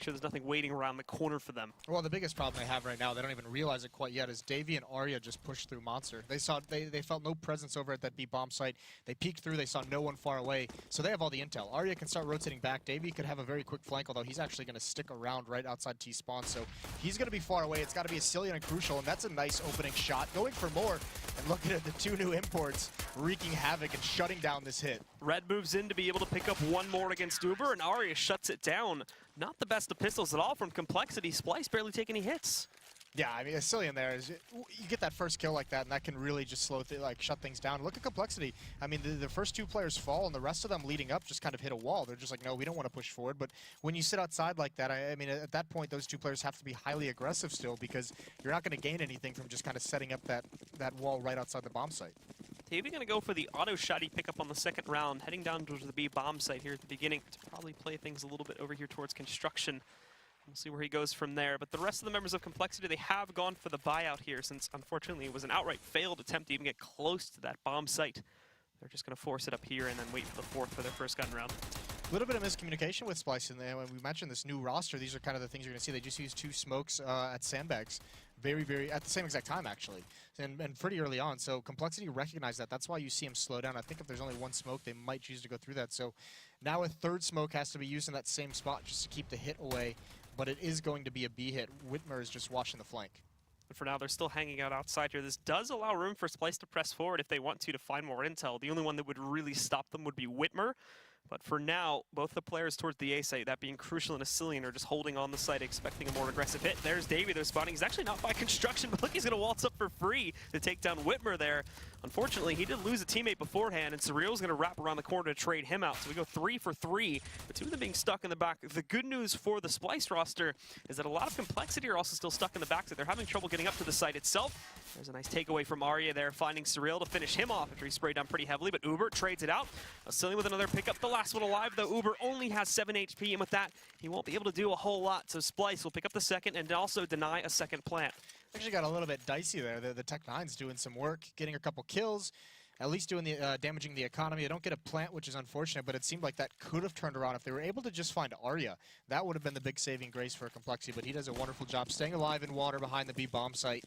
sure there's nothing waiting around the corner for them. Well, the biggest problem they have right now, they don't even realize it quite yet, is Davey and Arya just pushed through Monster. They felt no presence over at that B bomb site. They peeked through, they saw no one far away, so they have all the intel. Arya can start rotating back. Davey could have a very quick flank, although he's actually going to stick around right outside T-spawn, so he's going to be far away. It's got to be a Cillian and Crucial, and that's a nice opening shot. Going for more, and looking at the two new imports wreaking havoc and shutting down this hit. Red moves in to be able to pick up one more against Uber, and Arya shuts it down. Not the best of pistols at all from Complexity. Splyce barely take any hits. Yeah, I mean, a Cillian there is, you get that first kill like that, and that can really just shut things down. Look at Complexity. I mean, the first two players fall, and the rest of them leading up just kind of hit a wall. They're just like, no, we don't want to push forward. But when you sit outside like that, I mean, at that point, those two players have to be highly aggressive still, because you're not going to gain anything from just kind of setting up that wall right outside the bomb site. Davey going to go for the auto shotty pickup on the second round, heading down towards the B bomb site here at the beginning to probably play things a little bit over here towards construction. We'll see where he goes from there. But the rest of the members of Complexity, they have gone for the buyout here, since unfortunately it was an outright failed attempt to even get close to that bomb site. They're just going to force it up here and then wait for the fourth for their first gun round. A little bit of miscommunication with Splyce in there. When we mentioned this new roster, these are kind of the things you're going to see. They just used two smokes at sandbags very, at the same exact time, actually, and pretty early on. So Complexity recognized that. That's why you see him slow down. I think if there's only one smoke, they might choose to go through that. So now a third smoke has to be used in that same spot just to keep the hit away, but it is going to be a B hit. Whitmer is just watching the flank. And for now, they're still hanging out outside here. This does allow room for Splyce to press forward if they want to find more intel. The only one that would really stop them would be Whitmer. But for now, both the players towards the A site, that being Crucial and a Cillian, are just holding on the site, expecting a more aggressive hit. There's Davey, they're spotting. He's actually not by construction, but look, he's going to waltz up for free to take down Whitmer there. Unfortunately, he did lose a teammate beforehand, and Surreal's going to wrap around the corner to trade him out. So we go 3 for 3, but two of them being stuck in the back. The good news for the Splyce roster is that a lot of Complexity are also still stuck in the back, so they're having trouble getting up to the site itself. There's a nice takeaway from Arya there, finding Surreal to finish him off after he sprayed down pretty heavily, but Uber trades it out. Cillian with another pickup, the last one alive, though. Uber only has 7 HP, and with that, he won't be able to do a whole lot. So Splyce will pick up the second and also deny a second plant. Actually got a little bit dicey there. The Tech-9's doing some work, getting a couple kills, at least doing the damaging the economy. They don't get a plant, which is unfortunate, but it seemed like that could have turned around if they were able to just find Arya. That would have been the big saving grace for Complexity, but he does a wonderful job staying alive in water behind the B bomb site.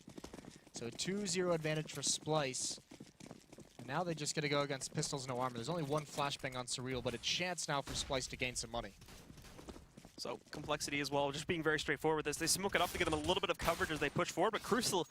So 2-0 advantage for Splyce. And now they just get to go against pistols, no armor. There's only one flashbang on Surreal, but a chance now for Splyce to gain some money. So Complexity as well, just being very straightforward with this. They smoke it up to give them a little bit of coverage as they push forward, but Crucial,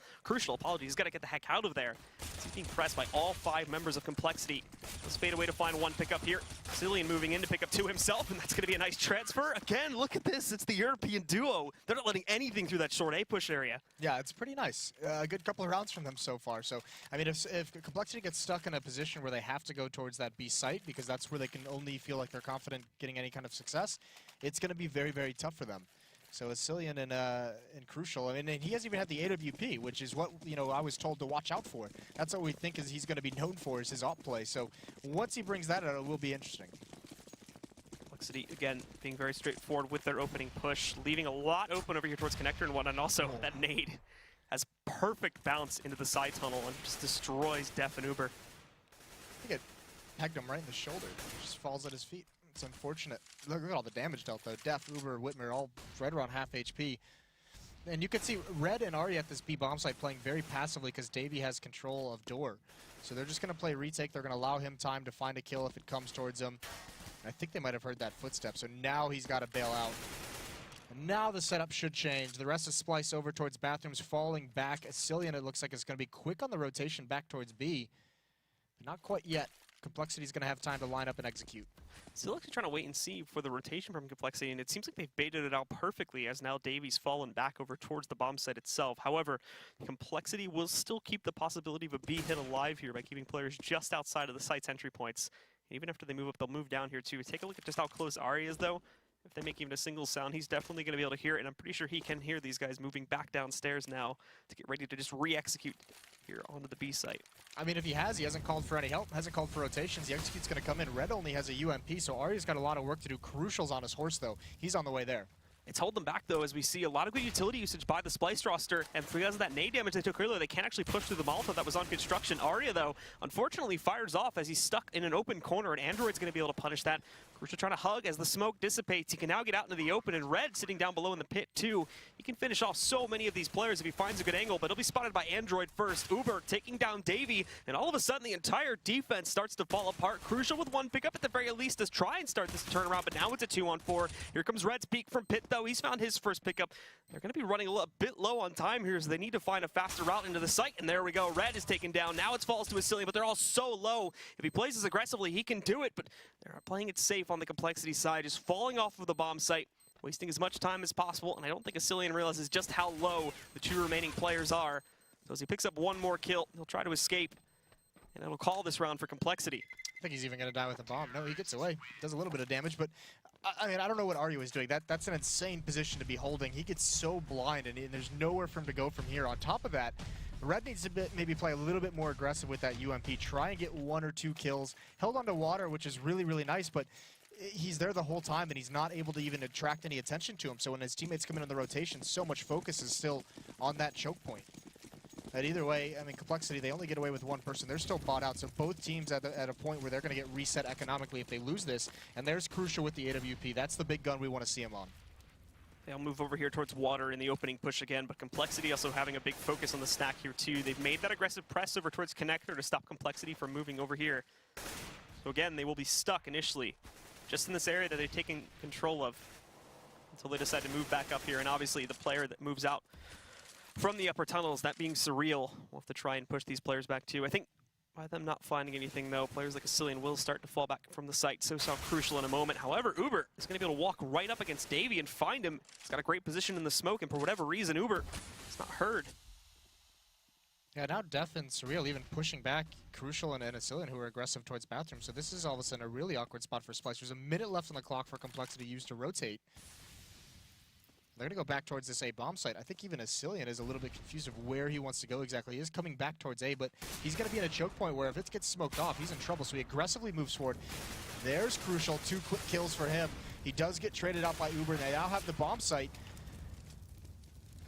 apologies, he's got to get the heck out of there. He's being pressed by all 5 members of Complexity. Let's fade away to find one pickup here. Cillian moving in to pick up 2 himself, and that's going to be a nice transfer. Again, look at this. It's the European duo. They're not letting anything through that short A push area. Yeah, it's pretty nice. A good couple of rounds from them so far. So, I mean, if Complexity gets stuck in a position where they have to go towards that B site, because that's where they can only feel like they're confident getting any kind of success, it's going to be very, very tough for them. So a Cillian and Crucial, I mean, and he hasn't even had the AWP, which is what, you know, I was told to watch out for. That's what we think is he's going to be known for, is his op play. So once he brings that out, it will be interesting. Complexity, again, being very straightforward with their opening push, leaving a lot open over here towards Connector and whatnot, and also that nade has perfect bounce into the side tunnel and just destroys Def and Uber. I think it pegged him right in the shoulder. It just falls at his feet. It's unfortunate. Look at all the damage dealt, though. Def, Uber, Whitmer, all right around half HP. And you can see Red and Arya at this B bomb site playing very passively because Davey has control of door. So they're just going to play retake. They're going to allow him time to find a kill if it comes towards him. And I think they might have heard that footstep, so now he's got to bail out. And now the setup should change. The rest of Splyce over towards bathrooms, falling back. Cillian, it looks like it's going to be quick on the rotation back towards B. But not quite yet. Complexity's going to have time to line up and execute. Still actually trying to wait and see for the rotation from Complexity, and it seems like they've baited it out perfectly as now Davey's fallen back over towards the bomb site itself. However, Complexity will still keep the possibility of a B hit alive here by keeping players just outside of the site's entry points. Even after they move up, they'll move down here too. Take a look at just how close Arya is, though. If they make even a single sound, he's definitely going to be able to hear it, and I'm pretty sure he can hear these guys moving back downstairs now to get ready to just re-execute here onto the B site. I mean, if he hasn't called for any help, hasn't called for rotations, the execute's going to come in. Red only has a UMP, so Arya's got a lot of work to do. Crucial's on his horse, though. He's on the way there. It's holding them back, though, as we see a lot of good utility usage by the Splyce roster, and because of that nade damage they took earlier, they can't actually push through the Molotov that was on construction. Arya, though, unfortunately fires off as he's stuck in an open corner, and Android's going to be able to punish that Crucial trying to hug as the smoke dissipates. He can now get out into the open, and Red sitting down below in the pit too. He can finish off so many of these players if he finds a good angle, but he'll be spotted by Android first. Uber taking down Davey, and all of a sudden the entire defense starts to fall apart. Crucial with one pickup at the very least to try and start this turnaround, but now it's a 2-on-4. Here comes Red's peak from pit though. He's found his first pickup. They're going to be running a bit low on time here, so they need to find a faster route into the site, and there we go. Red is taken down. Now it falls to Asilian, but they're all so low. If he plays as aggressively, he can do it, but they're playing it safe on the complexity side, just falling off of the bomb site, wasting as much time as possible, and I don't think Asilian realizes just how low the two remaining players are. So as he picks up one more kill, he'll try to escape, and it'll call this round for complexity. I think he's even going to die with a bomb. No, he gets away. Does a little bit of damage, but I mean, I don't know what Aryu is doing. That's an insane position to be holding. He gets so blind, and there's nowhere for him to go from here. On top of that, Red needs to maybe play a little bit more aggressive with that UMP. Try and get 1 or 2 kills. Held onto water, which is really, really nice, but he's there the whole time, and he's not able to even attract any attention to him. So when his teammates come in on the rotation, so much focus is still on that choke point. But either way, I mean, complexity, they only get away with one person. They're still bought out, so both teams at a point where they're going to get reset economically if they lose this. And there's Crucial with the AWP. That's the big gun we want to see him on. They'll move over here towards water in the opening push again, but complexity also having a big focus on the stack here too. They've made that aggressive press over towards connector to stop complexity from moving over here. So again, they will be stuck initially just in this area that they're taking control of until they decide to move back up here. And obviously the player that moves out from the upper tunnels, that being Surreal, we'll have to try and push these players back too. I think by them not finding anything though, players like Asilian will start to fall back from the site. So Crucial in a moment. However, Uber is going to be able to walk right up against Davey and find him. He's got a great position in the smoke, and for whatever reason, Uber is not heard. Yeah, now Death and Surreal even pushing back Crucial and Asilian, who are aggressive towards bathroom. So this is all of a sudden a really awkward spot for Splyce. There's a minute left on the clock for complexity used to rotate. They're going to go back towards this A bomb site. I think even Asilian is a little bit confused of where he wants to go exactly. He is coming back towards A, but he's going to be in a choke point where if it gets smoked off, he's in trouble. So he aggressively moves forward. There's Crucial. 2 quick kills for him. He does get traded out by Uber. They now have the bomb site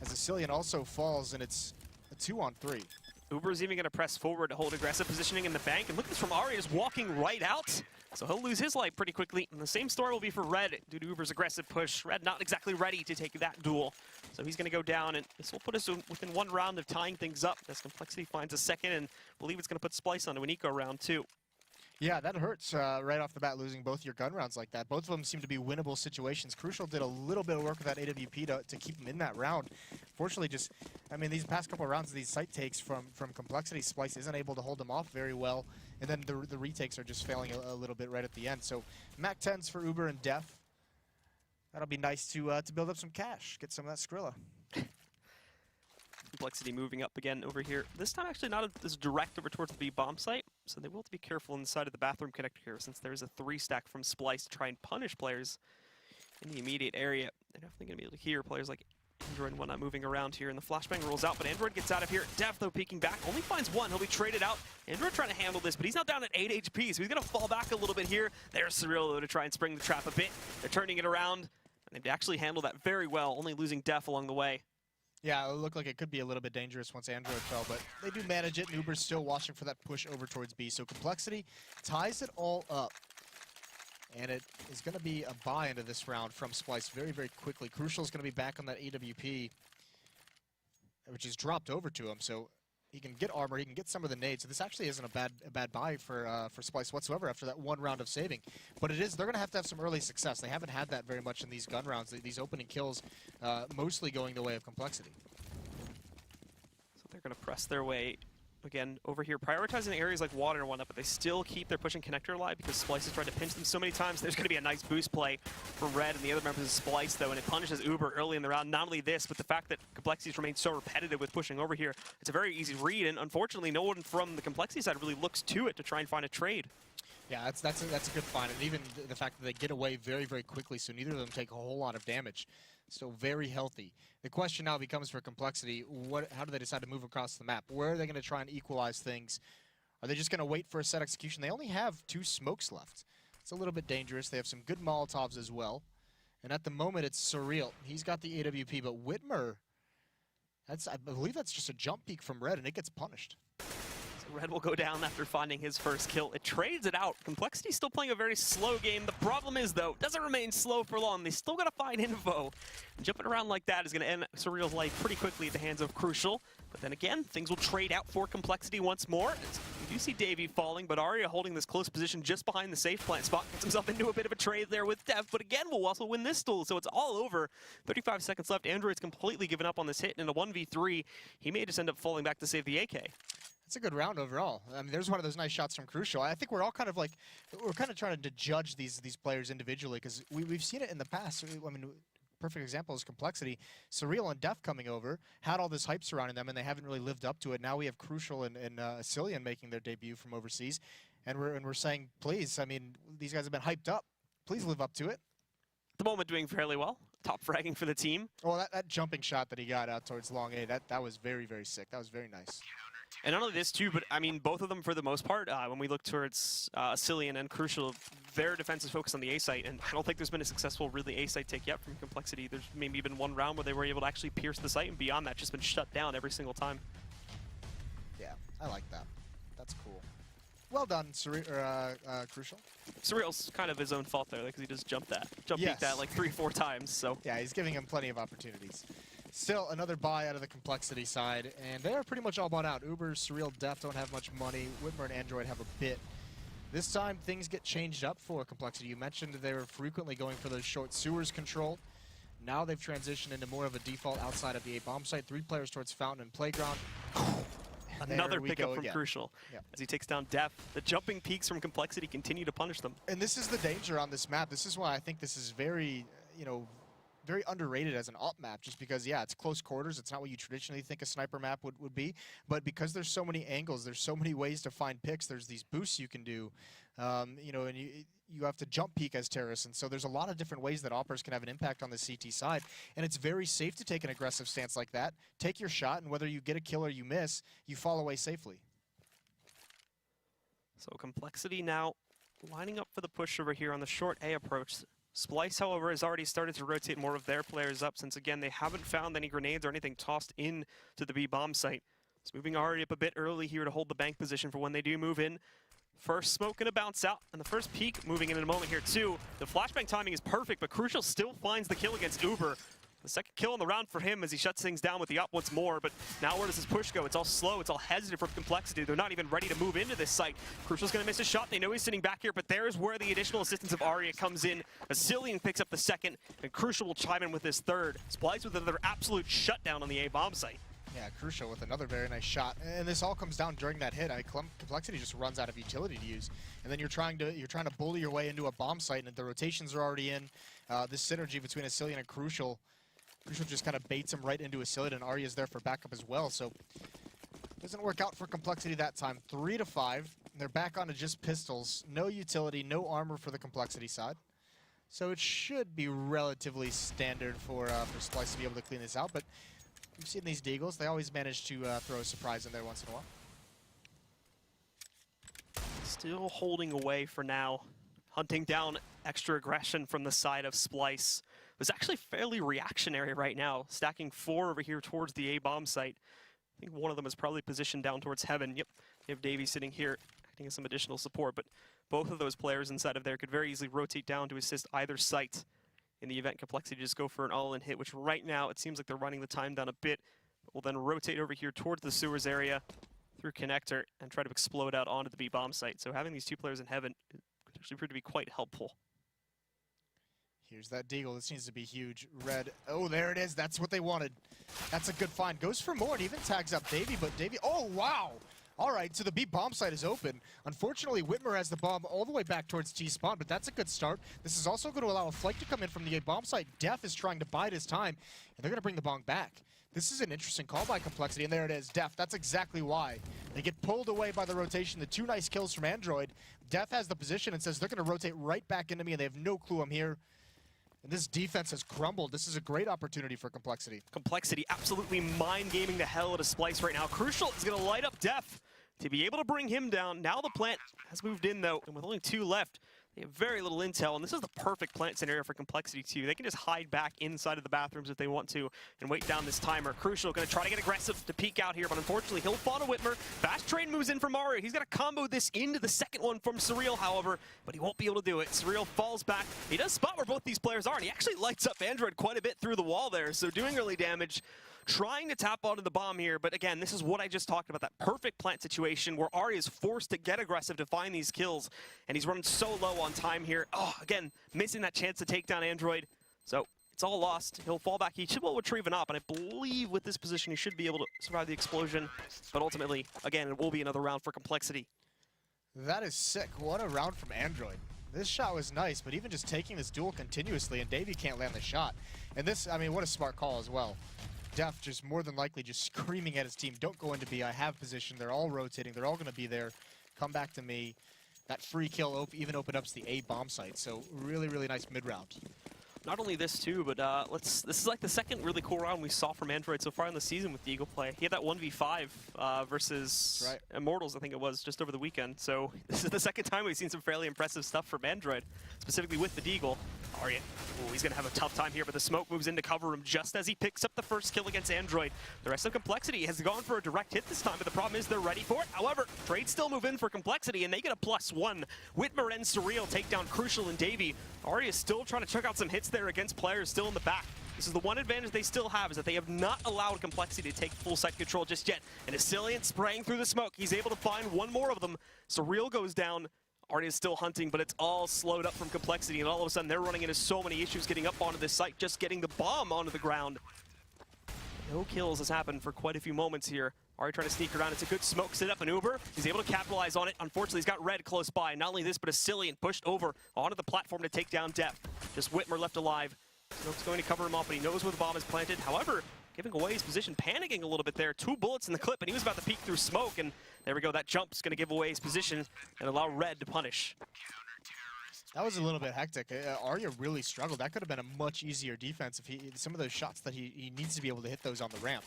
as Asilian also falls, and it's a 2-on-3. Uber's even going to press forward to hold aggressive positioning in the bank. And look at this from Ari, just walking right out. So he'll lose his life pretty quickly. And the same story will be for Red due to Uber's aggressive push. Red not exactly ready to take that duel. So he's going to go down, and this will put us within 1 round of tying things up as complexity finds a second, and I believe it's going to put Splyce onto an eco round too. Yeah, that hurts right off the bat, losing both your gun rounds like that. Both of them seem to be winnable situations. Crucial did a little bit of work with that AWP to keep him in that round. Fortunately, just, I mean, these past couple of rounds, these site takes from complexity, Splyce isn't able to hold them off very well. And then the retakes are just failing a little bit right at the end. So Mac 10s for Uber and Death. That'll be nice to build up some cash, get some of that Skrilla. Complexity moving up again over here. This time actually not as direct over towards the B bomb site, so they will have to be careful inside of the bathroom connector here, since there's a 3-stack from Splyce to try and punish players in the immediate area. They're definitely going to be able to hear players like Android and whatnot moving around here, and the flashbang rolls out, but Android gets out of here. Death, though, peeking back, only finds 1. He'll be traded out. Android trying to handle this, but he's now down at 8 HP, so he's going to fall back a little bit here. There's Surreal, though, to try and spring the trap a bit. They're turning it around, and they actually handle that very well, only losing Death along the way. Yeah, it looked like it could be a little bit dangerous once Android fell, but they do manage it. Uber's still watching for that push over towards B. So complexity ties it all up. And it is going to be a buy into this round from Splyce very, very quickly. Crucial is going to be back on that AWP, which is dropped over to him. So he can get armor, he can get some of the nades. So this actually isn't a bad buy for Splyce whatsoever after that 1 round of saving. But it is, they're going to have some early success. They haven't had that very much in these gun rounds. These opening kills mostly going the way of complexity. So they're going to press their way again over here, prioritizing areas like water and whatnot, but they still keep their pushing connector alive because Splyce has tried to pinch them so many times. There's going to be a nice boost play for Red and the other members of Splyce, though, and it punishes Uber early in the round. Not only this, but the fact that Complexity's remained so repetitive with pushing over here, it's a very easy read, and unfortunately, no one from the Complexity side really looks to it to try and find a trade. Yeah, that's a good find, and even the fact that they get away very, very quickly, so neither of them take a whole lot of damage. Still very healthy. The question now becomes for Complexity, how do they decide to move across the map? Where are they going to try and equalize things? Are they just going to wait for a set execution? They only have 2 smokes left. It's a little bit dangerous. They have some good Molotovs as well. And at the moment, it's Surreal. He's got the AWP, but Whitmer, I believe that's just a jump peek from Red, and it gets punished. Red will go down after finding his first kill. It trades it out. Complexity still playing a very slow game. The problem is, though, it doesn't remain slow for long. They still got to find info. And jumping around like that is going to end Surreal's life pretty quickly at the hands of coL. But then again, things will trade out for Complexity once more. We do see Davey falling, but Arya holding this close position just behind the safe plant spot. Gets himself into a bit of a trade there with Def, but again, will also win this duel, so it's all over. 35 seconds left. Android's completely given up on this hit, and in a 1v3, he may just end up falling back to save the AK. It's a good round overall. I mean, there's one of those nice shots from coL. I think we're all kind of like, we're kind of trying to judge these players individually, because we've seen it in the past. I mean, perfect example is Complexity. Surreal and Def coming over, had all this hype surrounding them, and they haven't really lived up to it. Now we have coL and Cillian making their debut from overseas, and we're saying, please, I mean, these guys have been hyped up. Please live up to it. At the moment, doing fairly well. Top fragging for the team. Well, that jumping shot that he got out towards long A, that was very, very sick. That was very nice. And not only this too, but I mean, both of them for the most part, when we look towards Cillian and coL, their defense is focused on the A site, and I don't think there's been a successful really A site take yet from Complexity. There's maybe been one round where they were able to actually pierce the site, and beyond that, just been shut down every single time. Yeah, I like that. That's cool. Well done, coL. Surreal's kind of his own fault there, because he just jumped peeked that like 3-4 times. So yeah, he's giving him plenty of opportunities. Still, another buy out of the Complexity side, and they are pretty much all bought out. Uber, Surreal, Def don't have much money. Whitmer and Android have a bit. This time, things get changed up for Complexity. You mentioned they were frequently going for those short sewers control. Now they've transitioned into more of a default outside of the A-bomb site. 3 players towards Fountain and Playground. Another pickup from coL Yep. as he takes down Def. The jumping peaks from Complexity continue to punish them. And this is the danger on this map. This is why I think this is very, very underrated as an op map, just because, yeah, it's close quarters. It's not what you traditionally think a sniper map would be. But because there's so many angles, there's so many ways to find picks. There's these boosts you can do, and you have to jump peek as terrorists. And so there's a lot of different ways that oppers can have an impact on the CT side. And it's very safe to take an aggressive stance like that. Take your shot, and whether you get a kill or you miss, you fall away safely. So Complexity now lining up for the push over here on the short A approach. Splyce, however, has already started to rotate more of their players up since, again, they haven't found any grenades or anything tossed in to the B bomb site. It's moving already up a bit early here to hold the bank position for when they do move in. First smoke and a bounce out, and the first peek moving in a moment here too. The flashbang timing is perfect, but coL still finds the kill against Uber. The second kill in the round for him as he shuts things down with the up once more, but now where does his push go? It's all slow, it's all hesitant from Complexity. They're not even ready to move into this site. coL's gonna miss a shot, they know he's sitting back here, but there's where the additional assistance of Arya comes in. Cillian picks up the second, and coL will chime in with his third. Splyce with another absolute shutdown on the A-bomb site. Yeah, coL with another very nice shot, and this all comes down during that hit. I mean, Complexity just runs out of utility to use, and then you're trying to bully your way into a bomb site, and the rotations are already in. This synergy between Cillian and coL just kind of baits him right into Cillian, and Arya's there for backup as well. So doesn't work out for Complexity that time. 3-5. They're back onto just pistols. No utility, no armor for the Complexity side. So it should be relatively standard for Splyce to be able to clean this out. But we've seen these Deagles. They always manage to throw a surprise in there once in a while. Still holding away for now. Hunting down extra aggression from the side of Splyce. Was actually fairly reactionary right now, stacking 4 over here towards the A-bomb site. I think one of them is probably positioned down towards Heaven. Yep, you have Davey sitting here, acting as some additional support, but both of those players inside of there could very easily rotate down to assist either site in the event Complexity just go for an all-in hit, which right now it seems like they're running the time down a bit, but will then rotate over here towards the sewers area through connector and try to explode out onto the B-bomb site. So having these 2 players in Heaven could actually prove to be quite helpful. Here's that Deagle. This needs to be huge. Red. Oh, there it is. That's what they wanted. That's a good find. Goes for more and even tags up Davey, but Davey... Oh, wow! All right, so the B bomb site is open. Unfortunately, Whitmer has the bomb all the way back towards T-spawn, but that's a good start. This is also going to allow a flank to come in from the A bomb site. Def is trying to bide his time, and they're going to bring the bomb back. This is an interesting call by Complexity, and there it is. Def, that's exactly why. They get pulled away by the rotation. The 2 nice kills from Android. Def has the position and says they're going to rotate right back into me, and they have no clue I'm here. And this defense has crumbled. This is a great opportunity for Complexity. Complexity absolutely mind-gaming the hell out of Splyce right now. coL is going to light up Def to be able to bring him down. Now the plant has moved in, though, and with only 2 left, They have very little intel, and this is the perfect plant scenario for Complexity too. They can just hide back inside of the bathrooms if they want to and wait down this timer. Crucial going to try to get aggressive to peek out here, but unfortunately he'll fall to Whitmer. Fast trade moves in from Mario. He's got to combo this into the second one from Surreal, however, but he won't be able to do it. Surreal falls back. He does spot where both these players are, and he actually lights up Android quite a bit through the wall there, so doing early damage. Trying to tap onto the bomb here, but again, this is what I just talked about, that perfect plant situation where Ari is forced to get aggressive to find these kills, and he's running so low on time here. Oh, again, missing that chance to take down Android. So it's all lost. He'll fall back. He should be able to retrieve an op, and I believe with this position he should be able to survive the explosion. But ultimately, again, it will be another round for Complexity. That is sick. What a round from Android. This shot was nice, but even just taking this duel continuously, and Davey can't land the shot. And this, I mean, what a smart call as well. Def just more than likely just screaming at his team, don't go into B, I have position, they're all rotating, they're all going to be there, come back to me. That free kill even opened up the A bomb site, so really, really nice mid-round. Not only this too, but this is like the second really cool round we saw from Android so far in the season with the Deagle play. He had that 1v5 versus Immortals, I think it was, just over the weekend. So this is the second time we've seen some fairly impressive stuff from Android, specifically with the Deagle. Arya, oh, he's going to have a tough time here, but the smoke moves in to cover him just as he picks up the first kill against Android. The rest of Complexity has gone for a direct hit this time, but the problem is they're ready for it. However, trades still move in for Complexity, and they get a +1. Whitmer and Surreal take down Crucial and Davey. Arya is still trying to check out some hits there against players still in the back. This is the one advantage they still have, is that they have not allowed Complexity to take full site control just yet. And Asilian spraying through the smoke. He's able to find one more of them. Surreal goes down. Arya is still hunting, but it's all slowed up from Complexity, and all of a sudden they're running into so many issues getting up onto this site, just getting the bomb onto the ground. No kills has happened for quite a few moments here. Arya trying to sneak around. It's a good smoke set up maneuver. He's able to capitalize on it. Unfortunately, he's got Red close by. Not only this, but Asilian pushed over onto the platform to take down Def. Just Whitmer left alive. Smoke's going to cover him off, but he knows where the bomb is planted. However, giving away his position, panicking a little bit there. 2 bullets in the clip, and he was about to peek through smoke, and there we go. That jump's going to give away his position and allow Red to punish. That was a little bit hectic. Arya really struggled. That could have been a much easier defense if some of those shots that he needs to be able to hit those on the ramp.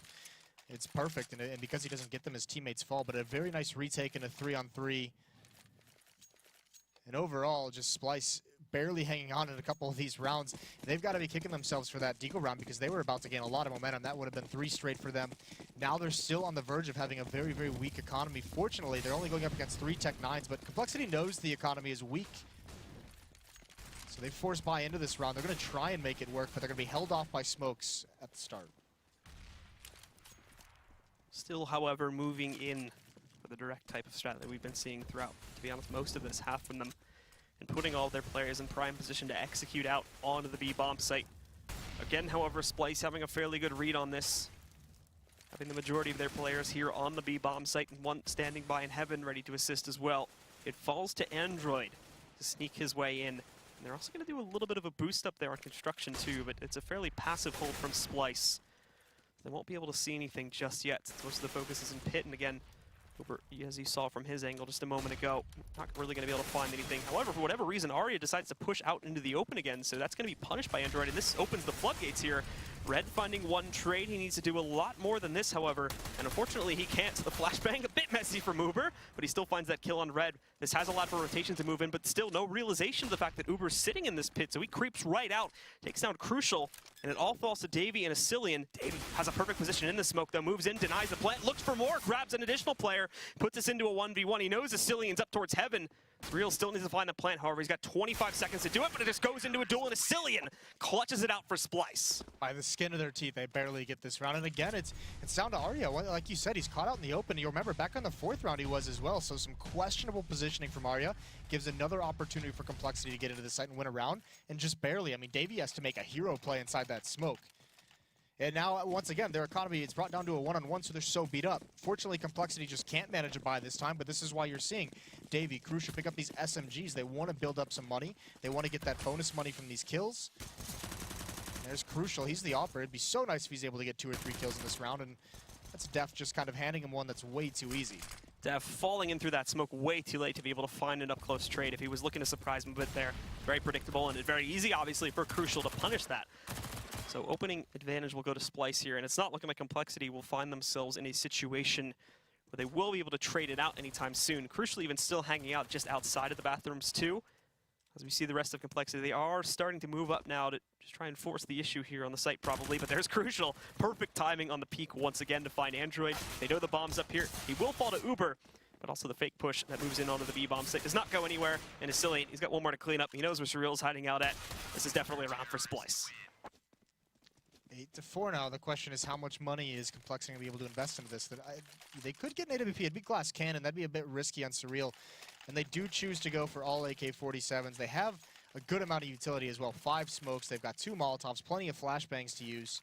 It's perfect, and because he doesn't get them, his teammates fall, but a very nice retake and a 3-on-3. And overall, just Splyce barely hanging on in a couple of these rounds. They've got to be kicking themselves for that Deagle round because they were about to gain a lot of momentum. That would have been 3 straight for them. Now they're still on the verge of having a very, very weak economy. Fortunately, they're only going up against 3 Tech 9s, but Complexity knows the economy is weak. So they force buy into this round. They're going to try and make it work, but they're going to be held off by smokes at the start. Still, however, moving in for the direct type of strat that we've been seeing throughout, to be honest, most of this half from them, and putting all their players in prime position to execute out onto the B bomb site. Again, however, Splyce having a fairly good read on this, having the majority of their players here on the B bomb site, and one standing by in heaven ready to assist as well. It falls to Android to sneak his way in. And they're also going to do a little bit of a boost up there on construction too, but it's a fairly passive hold from Splyce. They won't be able to see anything just yet, since most of the focus is in pit, and again, as you saw from his angle just a moment ago, not really going to be able to find anything. However, for whatever reason, Arya decides to push out into the open again, so that's going to be punished by Android, and this opens the floodgates here. Red finding one trade. He needs to do a lot more than this, however, and unfortunately he can't. So the flashbang a bit messy from Uber, but he still finds that kill on Red. This has a lot of rotation to move in, but still no realization of the fact that Uber's sitting in this pit, so he creeps right out, takes down Crucial, and it all falls to Davey and Asilian. Davey has a perfect position in the smoke, though, moves in, denies the plant, looks for more, grabs an additional player, puts this into a 1v1. He knows Asilian's up towards heaven. Real still needs to find the plant, however, he's got 25 seconds to do it, but it just goes into a duel, and Asilian clutches it out for Splyce. By the skin of their teeth, they barely get this round. And again, it's down to Arya. Like you said, he's caught out in the open. You remember, back on the 4th round he was as well, so some questionable positioning from Arya. Gives another opportunity for Complexity to get into the site and win a round, and just barely. I mean, Davey has to make a hero play inside that smoke. And now, once again, their economy is brought down to a 1-on-1, so they're so beat up. Fortunately, Complexity just can't manage a buy this time, but this is why you're seeing Davey, Crucial pick up these SMGs. They want to build up some money. They want to get that bonus money from these kills. There's Crucial. He's the operator. It'd be so nice if he's able to get 2 or 3 kills in this round, and that's Def just kind of handing him one that's way too easy. Def falling in through that smoke way too late to be able to find an up-close trade. If he was looking to surprise him a bit there, very predictable, and very easy, obviously, for Crucial to punish that. So opening advantage will go to Splyce here, and it's not looking like Complexity will find themselves in a situation where they will be able to trade it out anytime soon. Crucially, even still hanging out just outside of the bathrooms too. As we see the rest of Complexity, they are starting to move up now to just try and force the issue here on the site probably, but there's crucial. Perfect timing on the peak once again to find Android. They know the bomb's up here. He will fall to Uber, but also the fake push that moves in onto the B-bomb site does not go anywhere, and is Cillian. He's got one more to clean up. He knows where Surreal's hiding out at. This is definitely a round for Splyce. 8-4 now. The question is how much money is Complexity going to be able to invest into this? They could get an AWP. It'd be glass cannon. That'd be a bit risky on Surreal. And they do choose to go for all AK-47s. They have a good amount of utility as well. 5 smokes. They've got 2 Molotovs, plenty of flashbangs to use.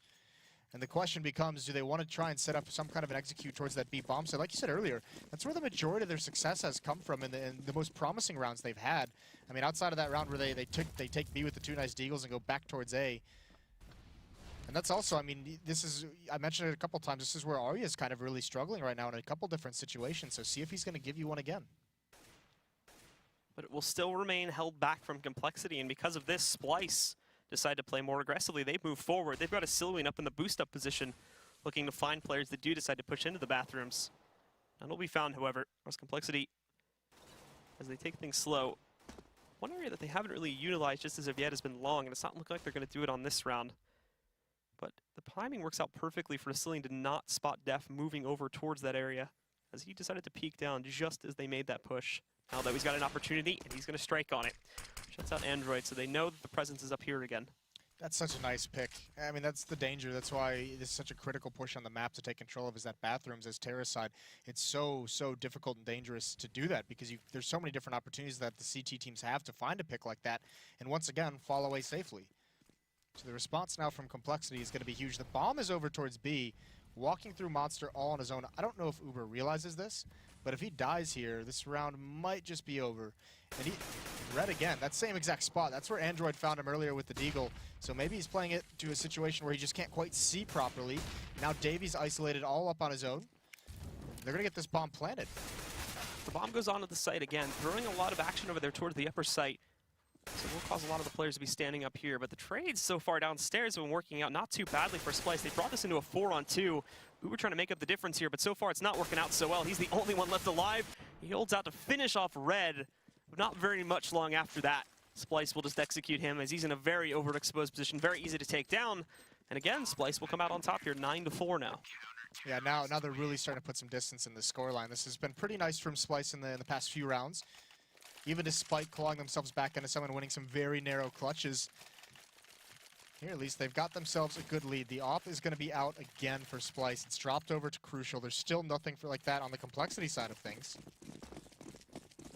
And the question becomes, do they want to try and set up some kind of an execute towards that B bomb site? Like you said earlier, that's where the majority of their success has come from in the most promising rounds they've had. I mean, outside of that round where they take B with the 2 nice deagles and go back towards A. And that's also, I mean, this is, I mentioned it a couple times, this is where Arya is kind of really struggling right now in a couple different situations. So see if he's going to give you one again. But it will still remain held back from Complexity, and because of this, Splyce decide to play more aggressively. They've moved forward. They've got a Cillian up in the boost-up position, looking to find players that do decide to push into the bathrooms. None will be found, however, as Complexity, as they take things slow. One area that they haven't really utilized just as of yet has been long, and it's not looking like they're going to do it on this round. But the timing works out perfectly for a Cillian to not spot Def moving over towards that area, as he decided to peek down just as they made that push. Now that he's got an opportunity, and he's going to strike on it. Shuts out Android, so they know that the presence is up here again. That's such a nice pick. I mean, that's the danger. That's why this is such a critical push on the map to take control of, is that bathrooms as terrace side. It's so difficult and dangerous to do that because there's so many different opportunities that the CT teams have to find a pick like that, and once again, fall away safely. So the response now from Complexity is going to be huge. The bomb is over towards B, walking through Monster all on his own. I don't know if Uber realizes this, but if he dies here, this round might just be over. And Red again, that same exact spot. That's where Android found him earlier with the deagle. So maybe he's playing it to a situation where he just can't quite see properly. Now Davies isolated all up on his own. They're going to get this bomb planted. The bomb goes onto the site again, throwing a lot of action over there towards the upper site. So it will cause a lot of the players to be standing up here. But the trades so far downstairs have been working out not too badly for Splyce. They brought this into a 4-on-2. Uber trying to make up the difference here, but so far it's not working out so well. He's the only one left alive. He holds out to finish off Red, but not very much long after that. Splyce will just execute him as he's in a very overexposed position, very easy to take down. And again, Splyce will come out on top here, 9-4 now. Yeah, now they're really starting to put some distance in the scoreline. This has been pretty nice from Splyce in the past few rounds. Even despite clawing themselves back into some and winning some very narrow clutches. Here, at least, they've got themselves a good lead. The AWP is going to be out again for Splyce. It's dropped over to Crucial. There's still nothing for like that on the Complexity side of things.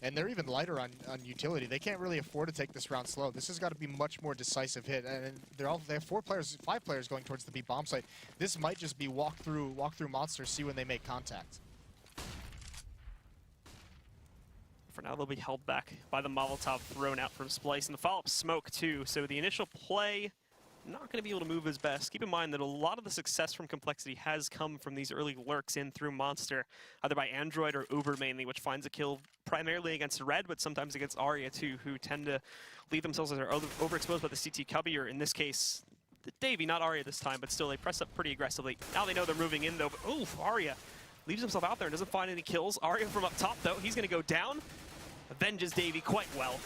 And they're even lighter on utility. They can't really afford to take this round slow. This has got to be much more decisive hit. And they have 5 players going towards the B bomb site. This might just be walk through monsters, see when they make contact. For now, they'll be held back by the Molotov thrown out from Splyce, and the follow-up smoke, too. So the initial play, not going to be able to move his best. Keep in mind that a lot of the success from Complexity has come from these early lurks in through Monster, either by Android or Uber mainly, which finds a kill primarily against Red, but sometimes against Arya, too, who tend to leave themselves as they're overexposed by the CT cubby, or in this case, Davey, not Arya this time, but still, they press up pretty aggressively. Now they know they're moving in, though, but oof, Arya leaves himself out there and doesn't find any kills. Arya from up top, though, he's going to go down. Avenges Davey quite well.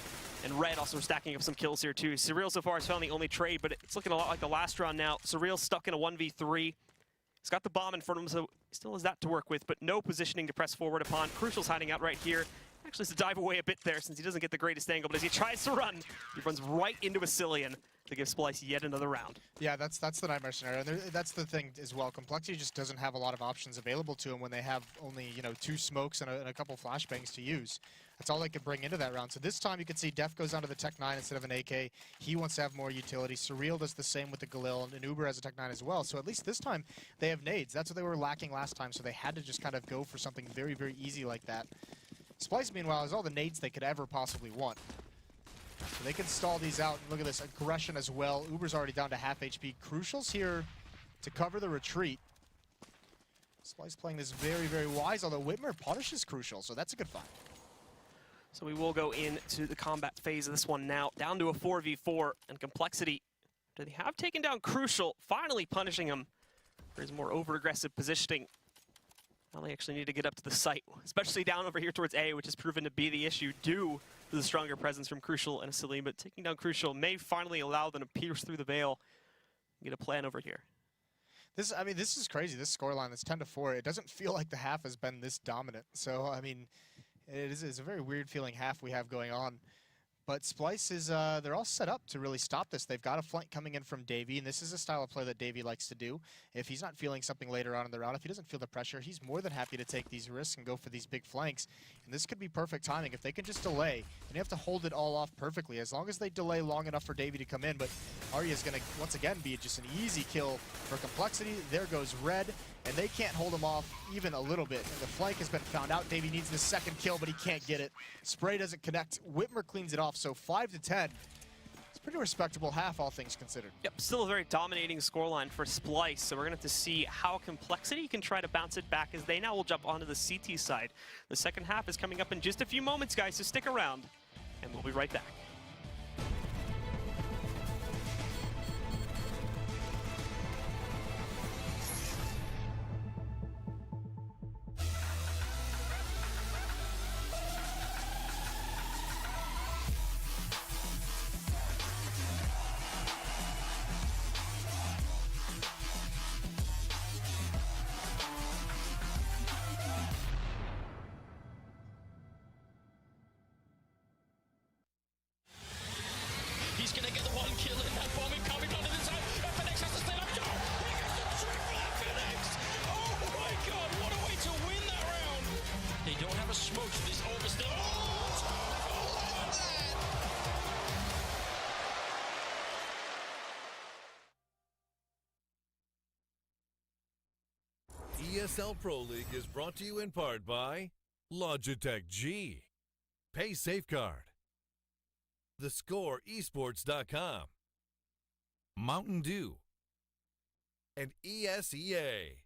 And Red also stacking up some kills here, too. Surreal so far has found the only trade, but it's looking a lot like the last round now. Surreal stuck in a 1v3. He's got the bomb in front of him, so he still has that to work with, but no positioning to press forward upon. Crucial's hiding out right here. Actually has to dive away a bit there since he doesn't get the greatest angle, but as he tries to run, he runs right into a Cillian to give Splyce yet another round. Yeah, that's the nightmare scenario. And that's the thing as well. Complexity just doesn't have a lot of options available to him when they have only, 2 smokes and a couple flashbangs to use. That's all they could bring into that round. So this time you can see Def goes onto the Tech 9 instead of an AK. He wants to have more utility. Surreal does the same with the coL, and Uber has a Tech 9 as well. So at least this time they have nades. That's what they were lacking last time, so they had to just kind of go for something very, very easy like that. Splyce, meanwhile, has all the nades they could ever possibly want. So they can stall these out. And look at this aggression as well. Uber's already down to half HP. Crucial's here to cover the retreat. Splyce playing this very, very wise, although Whitmer punishes Crucial, so that's a good find. So we will go into the combat phase of this one now, down to a 4v4, and Complexity, they have taken down Crucial, finally punishing him for his more over-aggressive positioning. Now they actually need to get up to the site, especially down over here towards A, which has proven to be the issue due to the stronger presence from coL and Asilian, but taking down coL may finally allow them to pierce through the veil and get a plan over here. This is crazy. This scoreline, that's 10-4. It doesn't feel like the half has been this dominant. So, I mean, it's a very weird feeling half we have going on. But Splyce is, they're all set up to really stop this. They've got a flank coming in from Davey, and this is a style of play that Davey likes to do. If he's not feeling something later on in the round, if he doesn't feel the pressure, he's more than happy to take these risks and go for these big flanks. And this could be perfect timing. If they can just delay, and they have to hold it all off perfectly, as long as they delay long enough for Davey to come in. But Arya is going to, once again, be just an easy kill for Complexity. There goes Red, and they can't hold him off even a little bit. And the flank has been found out. Davey needs the second kill, but he can't get it. Spray doesn't connect. Whitmer cleans it off, so 5-10. It's a pretty respectable half, all things considered. Yep, still a very dominating scoreline for Splyce, so we're going to have to see how Complexity can try to bounce it back as they now will jump onto the CT side. The second half is coming up in just a few moments, guys, so stick around, and we'll be right back. He's gonna get the one kill in that bomb coming onto the side. FNX has to stay up. He gets the triple FNX. Oh my god, what a way to win that round. They don't have a smoke for this overstill. ESL Pro League is brought to you in part by Logitech G, Pay Safeguard, TheScoreEsports.com, Mountain Dew, and ESEA.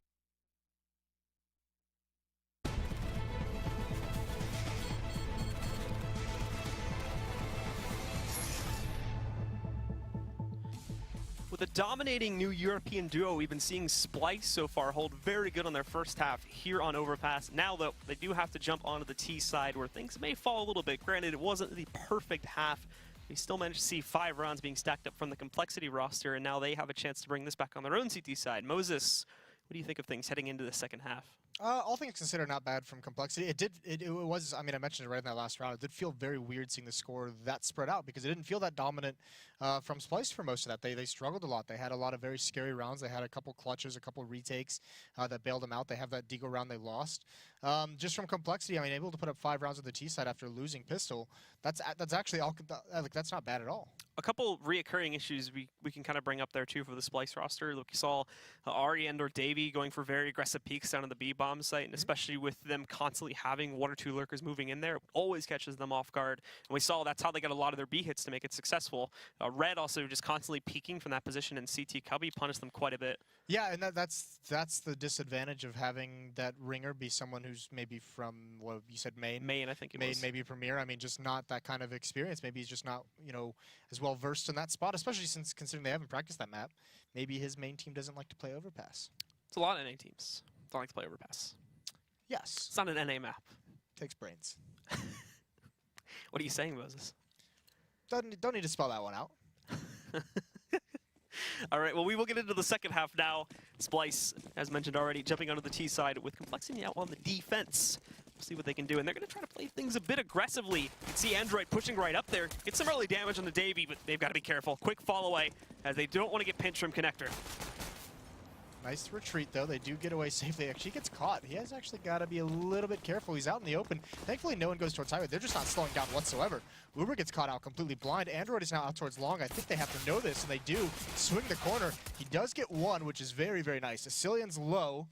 With a dominating new European duo, we've been seeing Splyce so far hold very good on their first half here on Overpass. Now, though, they do have to jump onto the T side where things may fall a little bit. Granted, it wasn't the perfect half. We still managed to see 5 rounds being stacked up from the Complexity roster, and now they have a chance to bring this back on their own CT side. Moses, what do you think of things heading into the second half? All things considered, not bad from Complexity. It was, I mean, I mentioned it right in that last round. It did feel very weird seeing the score that spread out because it didn't feel that dominant from Splyce for most of that. They struggled a lot. They had a lot of very scary rounds. They had a couple clutches, a couple retakes that bailed them out. They have that Deagle round they lost. Just from Complexity, I mean, able to put up 5 rounds on the T side after losing Pistol, that's actually all, like, that's not bad at all. A couple reoccurring issues we can kind of bring up there too for the Splyce roster. Look, you saw Ari and/or Davey going for very aggressive peeks down on the B bomb site, and especially with them constantly having 1 or 2 lurkers moving in there, it always catches them off guard. And we saw that's how they got a lot of their B hits to make it successful. Red also just constantly peeking from that position, and CT Cubby punished them quite a bit. Yeah, and that's the disadvantage of having that ringer be someone who's maybe from, what you said, Maine? Maine, I think it was. Maybe Premier. I mean, just not that kind of experience. Maybe he's just not, you know, as well versed in that spot, especially since considering they haven't practiced that map. Maybe his main team doesn't like to play Overpass. It's a lot of NA teams don't like to play Overpass. Yes. It's not an NA map. Takes brains. What are you saying, Moses? Don't need to spell that one out. All right, well, we will get into the second half now. Splyce, as mentioned already, jumping onto the T side with Complexity out on the defense. We'll see what they can do, and they're going to try to play things a bit aggressively. You can see Android pushing right up there. Get some early damage on the Davey, but they've got to be careful. Quick fall away, as they don't want to get pinched from Connector. Nice retreat, though. They do get away safely. Actually, he gets caught. He has actually got to be a little bit careful. He's out in the open. Thankfully, no one goes towards highway. They're just not slowing down whatsoever. Uber gets caught out completely blind. Android is now out towards long. I think they have to know this, and they do. Swing the corner. He does get 1, which is very, very nice. Asilian's low,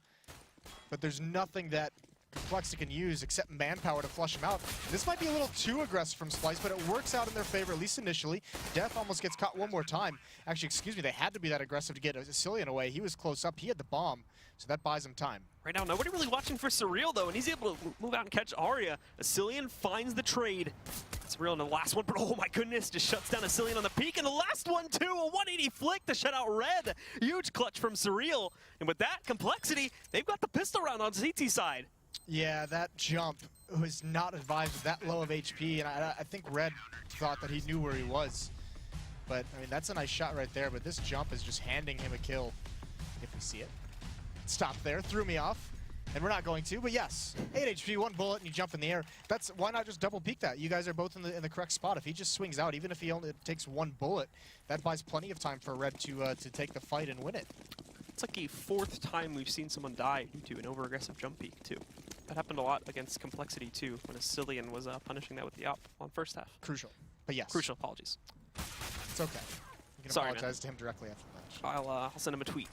but there's nothing that Complexity can use except manpower to flush him out. This might be a little too aggressive from Splyce, but it works out in their favor, at least initially. Death almost gets caught 1 more time. Actually, excuse me, they had to be that aggressive to get Asilian away. He was close up. He had the bomb, so that buys him time. Right now, nobody really watching for Surreal, though, and he's able to move out and catch Arya. Asilian finds the trade. Surreal in the last one, but oh my goodness, just shuts down Asilian on the peak, and the last one, too, a 180 flick to shut out Red. Huge clutch from Surreal, and with that Complexity, they've got the pistol round on CT side. Yeah, that jump was not advised with that low of HP, and I think Red thought that he knew where he was. But, I mean, that's a nice shot right there, but this jump is just handing him a kill, if we see it. Stop there, threw me off, and we're not going to, but yes, 8 HP, 1 bullet, and you jump in the air. That's, why not just double peek that? You guys are both in the correct spot. If he just swings out, even if he only takes 1 bullet, that buys plenty of time for Red to take the fight and win it. It's like a 4th time we've seen someone die due to an over-aggressive jump peek, too. That happened a lot against Complexity, too, when Ascillion was punishing that with the op on first half. Crucial, but yes. Crucial, apologies. It's okay. You can Sorry, apologize to him directly after the match. I'll send him a tweet.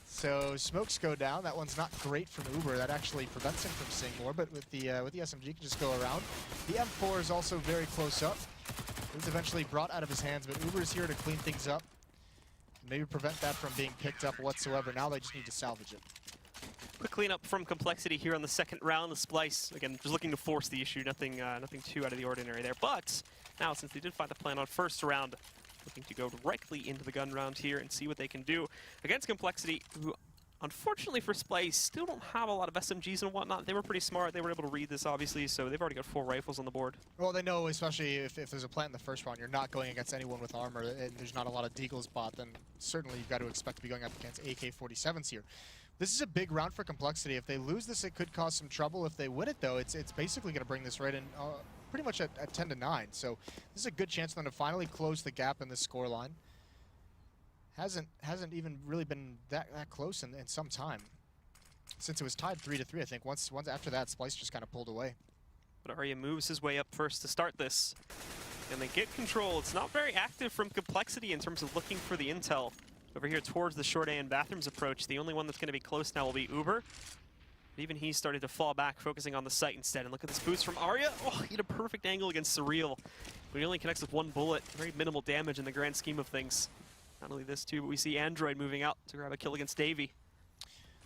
So smokes go down. That one's not great from Uber. That actually prevents him from seeing more. But with the SMG, you can just go around. The M4 is also very close up. It was eventually brought out of his hands, but Uber is here to clean things up. Maybe prevent that from being picked up whatsoever. Now they just need to salvage it. Quick cleanup from Complexity here on the 2nd round. The Splyce, again, just looking to force the issue. Nothing too out of the ordinary there. But now, since they did find the plan on first round, looking to go directly into the gun round here and see what they can do against Complexity, who, unfortunately for Splyce, still don't have a lot of SMGs and whatnot. They were pretty smart. They were able to read this, obviously, so they've already got 4 rifles on the board. Well, they know, especially if there's a plant in the first round, you're not going against anyone with armor, and there's not a lot of deagles bot, then certainly you've got to expect to be going up against AK-47s here. This is a big round for Complexity. If they lose this, it could cause some trouble. If they win it, though, it's basically going to bring this right in pretty much at 10-9. So this is a good chance for them to finally close the gap in this scoreline. Hasn't even really been that close in some time. Since it was tied 3-3, I think. Once after that, Splyce just kind of pulled away. But Arya moves his way up first to start this. And they get control. It's not very active from Complexity in terms of looking for the intel. Over here towards the short A and bathrooms approach, the only one that's going to be close now will be Uber. But even he started to fall back, focusing on the site instead. And look at this boost from Arya. Oh, he had a perfect angle against Surreal. But he only connects with 1 bullet. Very minimal damage in the grand scheme of things. Not only this, too, but we see Android moving out to grab a kill against Davey.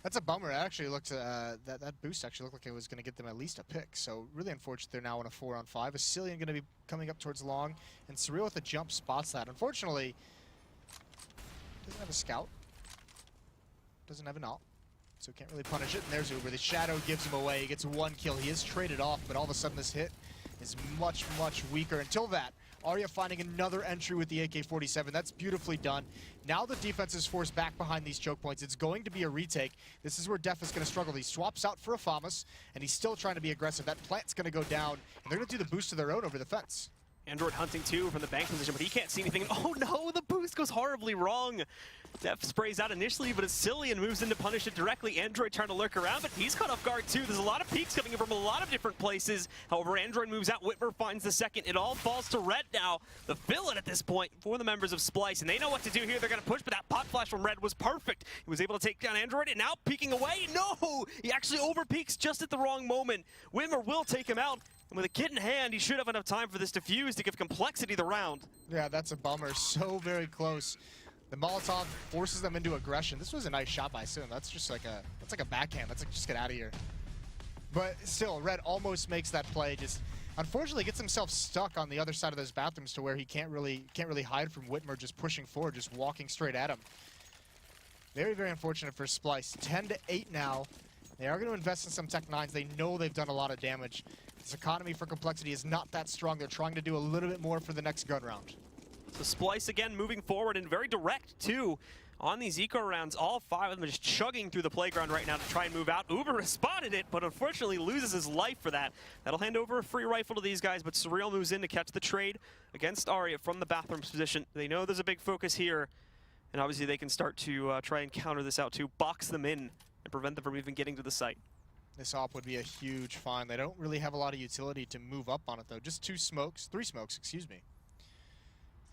That's a bummer. It actually looked, that boost actually looked like it was going to get them at least a pick. So really unfortunate they're now on a 4-on-5. Ascillion going to be coming up towards long. And Surreal with the jump spots that. Unfortunately, doesn't have a scout. Doesn't have an ult. So can't really punish it. And there's Uber. The shadow gives him away. He gets 1 kill. He is traded off, but all of a sudden this hit is much, much weaker. Until that, Arya finding another entry with the AK-47. That's beautifully done. Now the defense is forced back behind these choke points. It's going to be a retake. This is where Def is going to struggle. He swaps out for a Famas, and he's still trying to be aggressive. That plant's going to go down, and they're going to do the boost of their own over the fence. Android hunting too from the bank position, but he can't see anything. Oh no, the boost goes horribly wrong. Def sprays out initially, but Ascillion moves in to punish it directly. Android trying to lurk around, but he's caught off guard too. There's a lot of peeks coming in from a lot of different places. However, Android moves out. Whitmer finds the second. It all falls to Red now. The fill-in at this point for the members of Splyce, and they know what to do here. They're going to push, but that pot flash from Red was perfect. He was able to take down Android, and now peeking away. No! He actually over-peeks just at the wrong moment. Whitmer will take him out. And with a kit in hand, he should have enough time for this defuse to give Complexity the round. Yeah, that's a bummer. So very close. The Molotov forces them into aggression. This was a nice shot by Sim. That's just like a backhand. That's like, just get out of here. But still, Red almost makes that play. Just unfortunately gets himself stuck on the other side of those bathrooms to where he can't really hide from Whitmer just pushing forward, just walking straight at him. Very, very unfortunate for Splyce. 10-8 now. They are going to invest in some Tech 9s. They know they've done a lot of damage. This economy for Complexity is not that strong. They're trying to do a little bit more for the next gun round. So Splyce again moving forward and very direct too on these eco rounds. All 5 of them are just chugging through the playground right now to try and move out. Uber has spotted it, but unfortunately loses his life for that. That'll hand over a free rifle to these guys, but Surreal moves in to catch the trade against Arya from the bathrooms position. They know there's a big focus here, and obviously they can start to try and counter this out too, box them in and prevent them from even getting to the site. This op would be a huge find. They don't really have a lot of utility to move up on it, though. Just 3 smokes, excuse me.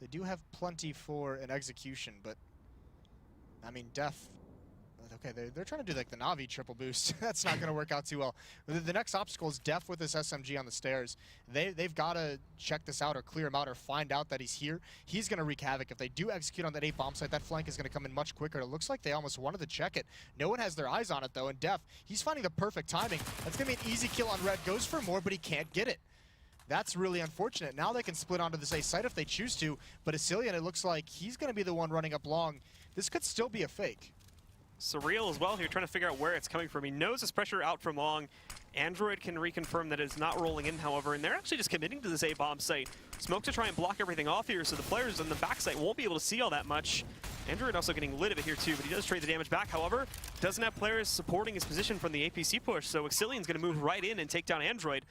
They do have plenty for an execution, but, I mean, Def, okay, they're trying to do like the Na'Vi triple boost. That's not going to work out too well. The next obstacle is Def with this SMG on the stairs. They've got to check this out or clear him out or find out that he's here. He's going to wreak havoc. If they do execute on that A bomb site, that flank is going to come in much quicker. It looks like they almost wanted to check it. No one has their eyes on it, though, and Def, he's finding the perfect timing. That's going to be an easy kill on Red. Goes for more, but he can't get it. That's really unfortunate. Now they can split onto this A site if they choose to, but Ascillion, it looks like he's going to be the one running up long. This could still be a fake. Surreal as well here, trying to figure out where it's coming from. He knows his pressure out from long. Android can reconfirm that it's not rolling in, however, and they're actually just committing to this A-bomb site. Smoke to try and block everything off here, so the players on the backside won't be able to see all that much. Android also getting lit of it here too, but he does trade the damage back, however. Doesn't have players supporting his position from the APC push, so Exilian's going to move right in and take down Android.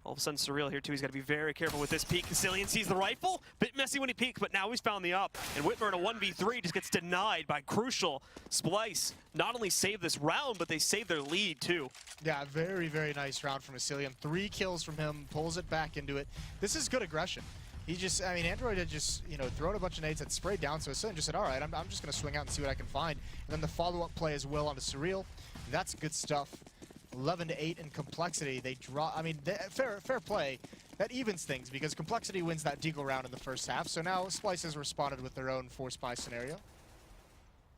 All of a sudden, Surreal here too. He's got to be very careful with this peek. Exilian sees the rifle. Bit messy when he peeks, but now he's found the up. And Whitmer in a 1v3 just gets denied by coL. Splyce not only saved this round, but they saved their lead too. Yeah, very, very nice round from Exilian. 3 kills from him, pulls it back into it. This is good aggression. He just, I mean, Android had just, you know, thrown a bunch of nades, had sprayed down, so Exilian just said, all right, I'm just going to swing out and see what I can find. And then the follow-up play as well onto Surreal. That's good stuff. 11-8 in Complexity. They draw, I mean, fair play. That evens things because Complexity wins that deagle round in the first half. So now Splyce has responded with their own 4-spy scenario.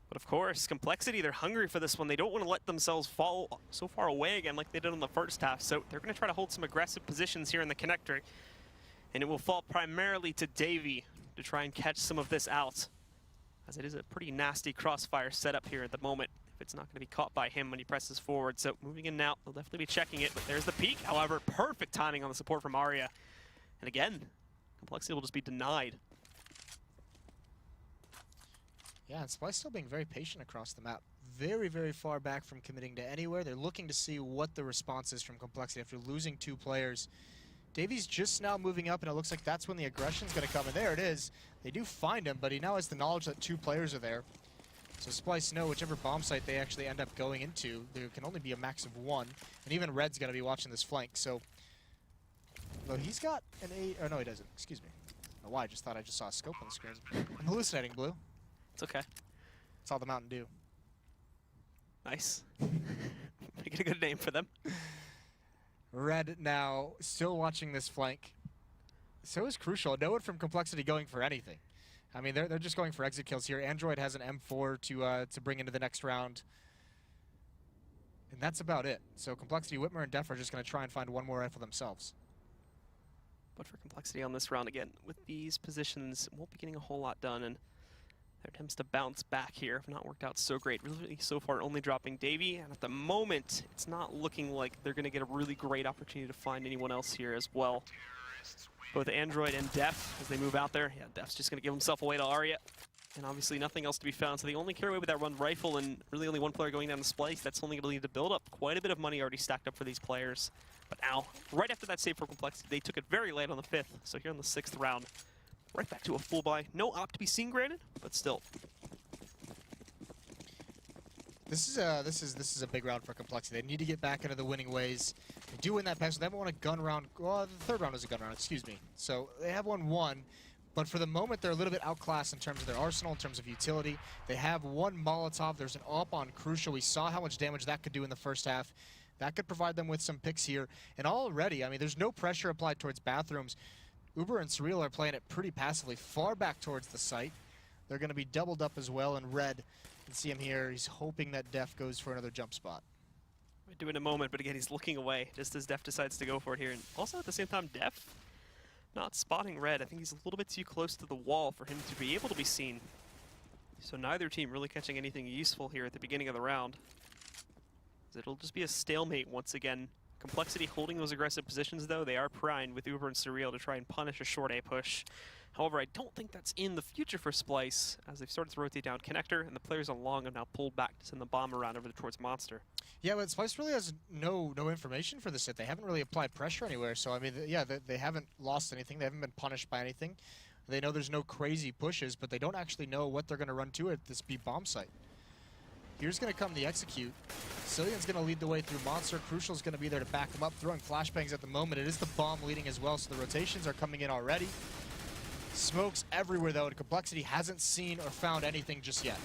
But of course, Complexity, they're hungry for this one. They don't want to let themselves fall so far away again like they did in the first half. So they're going to try to hold some aggressive positions here in the connector. And it will fall primarily to Davey to try and catch some of this out, as it is a pretty nasty crossfire setup here at the moment. It's not going to be caught by him when he presses forward. So moving in now, they'll definitely be checking it. But there's the peek. However, perfect timing on the support from Arya. And again, Complexity will just be denied. Yeah, and Splyce still being very patient across the map. Very, very far back from committing to anywhere. They're looking to see what the response is from Complexity after losing 2 players. Davies just now moving up, and it looks like that's when the aggression's going to come. And there it is. They do find him, but he now has the knowledge that 2 players are there. So Splyce know whichever bomb site they actually end up going into, there can only be a max of 1. And even Red's going to be watching this flank. So, though he's got an A, or no, he doesn't. Excuse me. I don't know why, I just thought I just saw a scope on the screen. I'm hallucinating, Blue. It's okay. It's all the Mountain Dew. Nice. Making a good name for them. Red now still watching this flank. So is coL. No one from Complexity going for anything. I mean, they're just going for exit kills here. Android has an M4 to bring into the next round. And that's about it. So Complexity, Whitmer, and Def are just going to try and find one more rifle themselves. But for Complexity on this round, again, with these positions, won't be getting a whole lot done. And their attempts to bounce back here have not worked out so great. Really, so far, only dropping Davey. And at the moment, it's not looking like they're going to get a really great opportunity to find anyone else here as well. Both Android and Def, as they move out there. Yeah, Def's just going to give himself away to Arya. And obviously nothing else to be found. So they only carry away with that one rifle and really only one player going down the Splyce. That's only going to lead to build up quite a bit of money already stacked up for these players. But now, right after that save for Complexity, they took it very late on the 5th. So here in the 6th round, right back to a full buy. No op to be seen, granted, but still. This is a big round for Complexity. They need to get back into the winning ways. They do win that pass. They haven't won a gun round. Well, the 3rd round was a gun round, excuse me. So they have won 1, but for the moment they're a little bit outclassed in terms of their arsenal, in terms of utility. They have 1 Molotov. There's an op on coL. We saw how much damage that could do in the first half. That could provide them with some picks here. And already, I mean, there's no pressure applied towards bathrooms. Uber and Surreal are playing it pretty passively, far back towards the site. They're going to be doubled up as well in Red. You can see him here. He's hoping that Def goes for another jump spot. We'll do it in a moment, but again, he's looking away just as Def decides to go for it here. And also at the same time, Def not spotting Red. I think he's a little bit too close to the wall for him to be able to be seen. So neither team really catching anything useful here at the beginning of the round. It'll just be a stalemate once again. Complexity holding those aggressive positions, though. They are primed with Uber and Surreal to try and punish a short A push. However, I don't think that's in the future for Splyce, as they've started to rotate down connector, and the players on long have now pulled back to send the bomb around over towards Monster. Yeah, but Splyce really has no information for this hit. They haven't really applied pressure anywhere, so I mean, yeah, they haven't lost anything. They haven't been punished by anything. They know there's no crazy pushes, but they don't actually know what they're going to run to at this B bomb site. Here's going to come the execute. Cillian's going to lead the way through Monster. coL's going to be there to back him up, throwing flashbangs at the moment. It is the bomb leading as well, so the rotations are coming in already. Smokes everywhere, though, and Complexity hasn't seen or found anything just yet.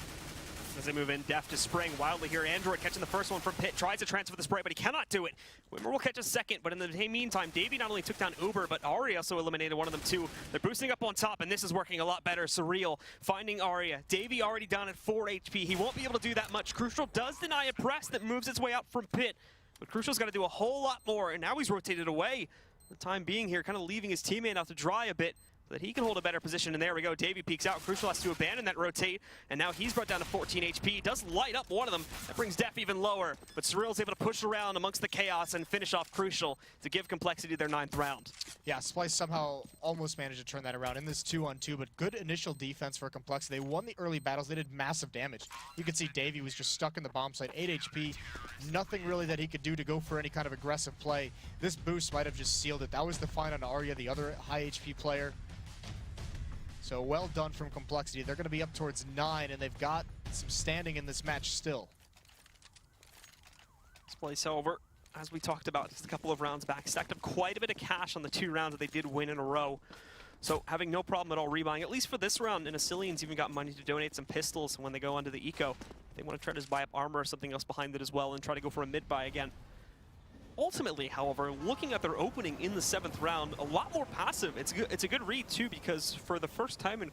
As they move in, Def just spraying wildly here. Android catching the first one from Pit, tries to transfer the spray, but he cannot do it. Whitmer will catch a second, but in the meantime, Davey not only took down Uber, but Arya also eliminated one of them too. They're boosting up on top, and this is working a lot better. Surreal finding Arya. Davey already down at 4 HP. He won't be able to do that much. coL does deny a press that moves its way out from Pit, but coL's got to do a whole lot more, and now he's rotated away. For the time being here, kind of leaving his teammate out to dry a bit. so that he can hold a better position. And there we go. Davey peeks out. Crucial has to abandon that rotate, and now he's brought down to 14 HP. Does light up one of them. That brings Def even lower, but Surreal's able to push around amongst the chaos and finish off Crucial to give Complexity their 9th round. Yeah, Splyce somehow almost managed to turn that around in this 2-on-2, but good initial defense for Complexity. They won the early battles. They did massive damage. You could see Davey was just stuck in the bomb site, 8 HP. Nothing really that he could do to go for any kind of aggressive play. This boost might have just sealed it. That was the find on Arya, the other high HP player. So well done from Complexity. They're going to be up towards 9, and they've got some standing in this match still. Splyce, however, as we talked about just a couple of rounds back, stacked up quite a bit of cash on the 2 rounds that they did win in a row. So having no problem at all rebuying, at least for this round, and Asilian's even got money to donate some pistols when they go onto the eco. They want to try to just buy up armor or something else behind it as well and try to go for a mid-buy again. Ultimately, however, looking at their opening in the 7th round, a lot more passive. It's a good read, too, because for the first time in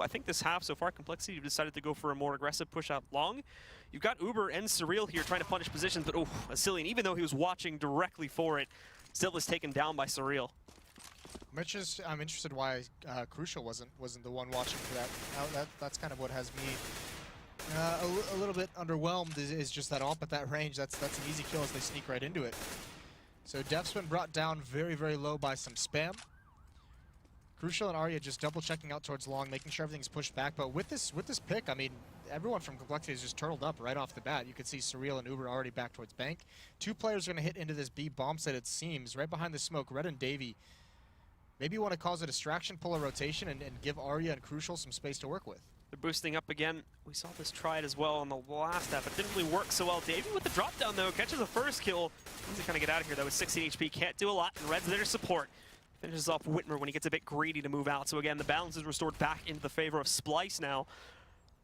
I think this half so far, Complexity decided to go for a more aggressive push out long. You've got Uber and Surreal here trying to punish positions, but oh, Asilian, even though he was watching directly for it, still is taken down by Surreal. I'm interested why Crucial wasn't the one watching for that. That's kind of what has me a little bit underwhelmed is just that AWP at that range. That's an easy kill as they sneak right into it. So Def's been brought down very, very low by some spam. Crucial and Arya just double checking out towards long, making sure everything's pushed back. But with this pick, I mean, everyone from Complexity is just turtled up right off the bat. You can see Surreal and Uber already back towards bank. 2 players are going to hit into this B bomb site, it seems, right behind the smoke. Red and Davey. Maybe you want to cause a distraction, pull a rotation, and give Arya and Crucial some space to work with. They're boosting up again. We saw this tried as well on the last half. It didn't really work so well. Davey with the drop down, though, catches the first kill. Needs to kind of get out of here, though, with 16 HP. Can't do a lot, and Red's there to support. Finishes off Whitmer when he gets a bit greedy to move out. So again, the balance is restored back into the favor of Splyce now.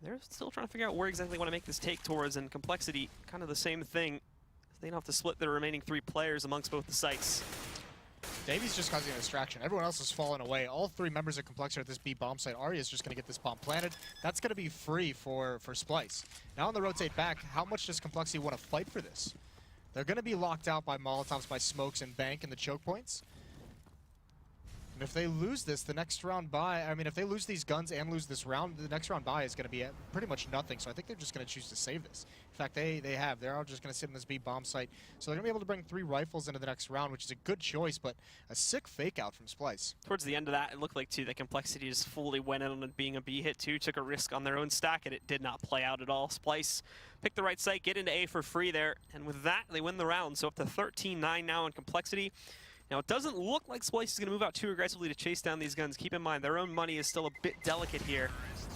They're still trying to figure out where exactly they want to make this take towards, and Complexity, kind of the same thing. They don't have to split their remaining 3 players amongst both the sites. Davey's just causing a distraction. Everyone else has fallen away. All 3 members of Complexity are at this B bomb site. Arya's just going to get this bomb planted. That's going to be free for Splyce. Now on the rotate back, how much does Complexity want to fight for this? They're going to be locked out by Molotovs, by smokes and bank and the choke points. And if they lose this, the next round bye, I mean, if they lose these guns and lose this round, the next round bye is going to be pretty much nothing. So I think they're just going to choose to save this. In fact, they're all just going to sit in this B bomb site. So they're going to be able to bring 3 rifles into the next round, which is a good choice, but a sick fake out from Splyce. Towards the end of that, it looked like, too, that Complexity just fully went in on it being a B hit, too. Took a risk on their own stack, and it did not play out at all. Splyce picked the right site, get into A for free there, and with that, they win the round. So up to 13-9 now in Complexity. Now, it doesn't look like Splyce is going to move out too aggressively to chase down these guns. Keep in mind, their own money is still a bit delicate here.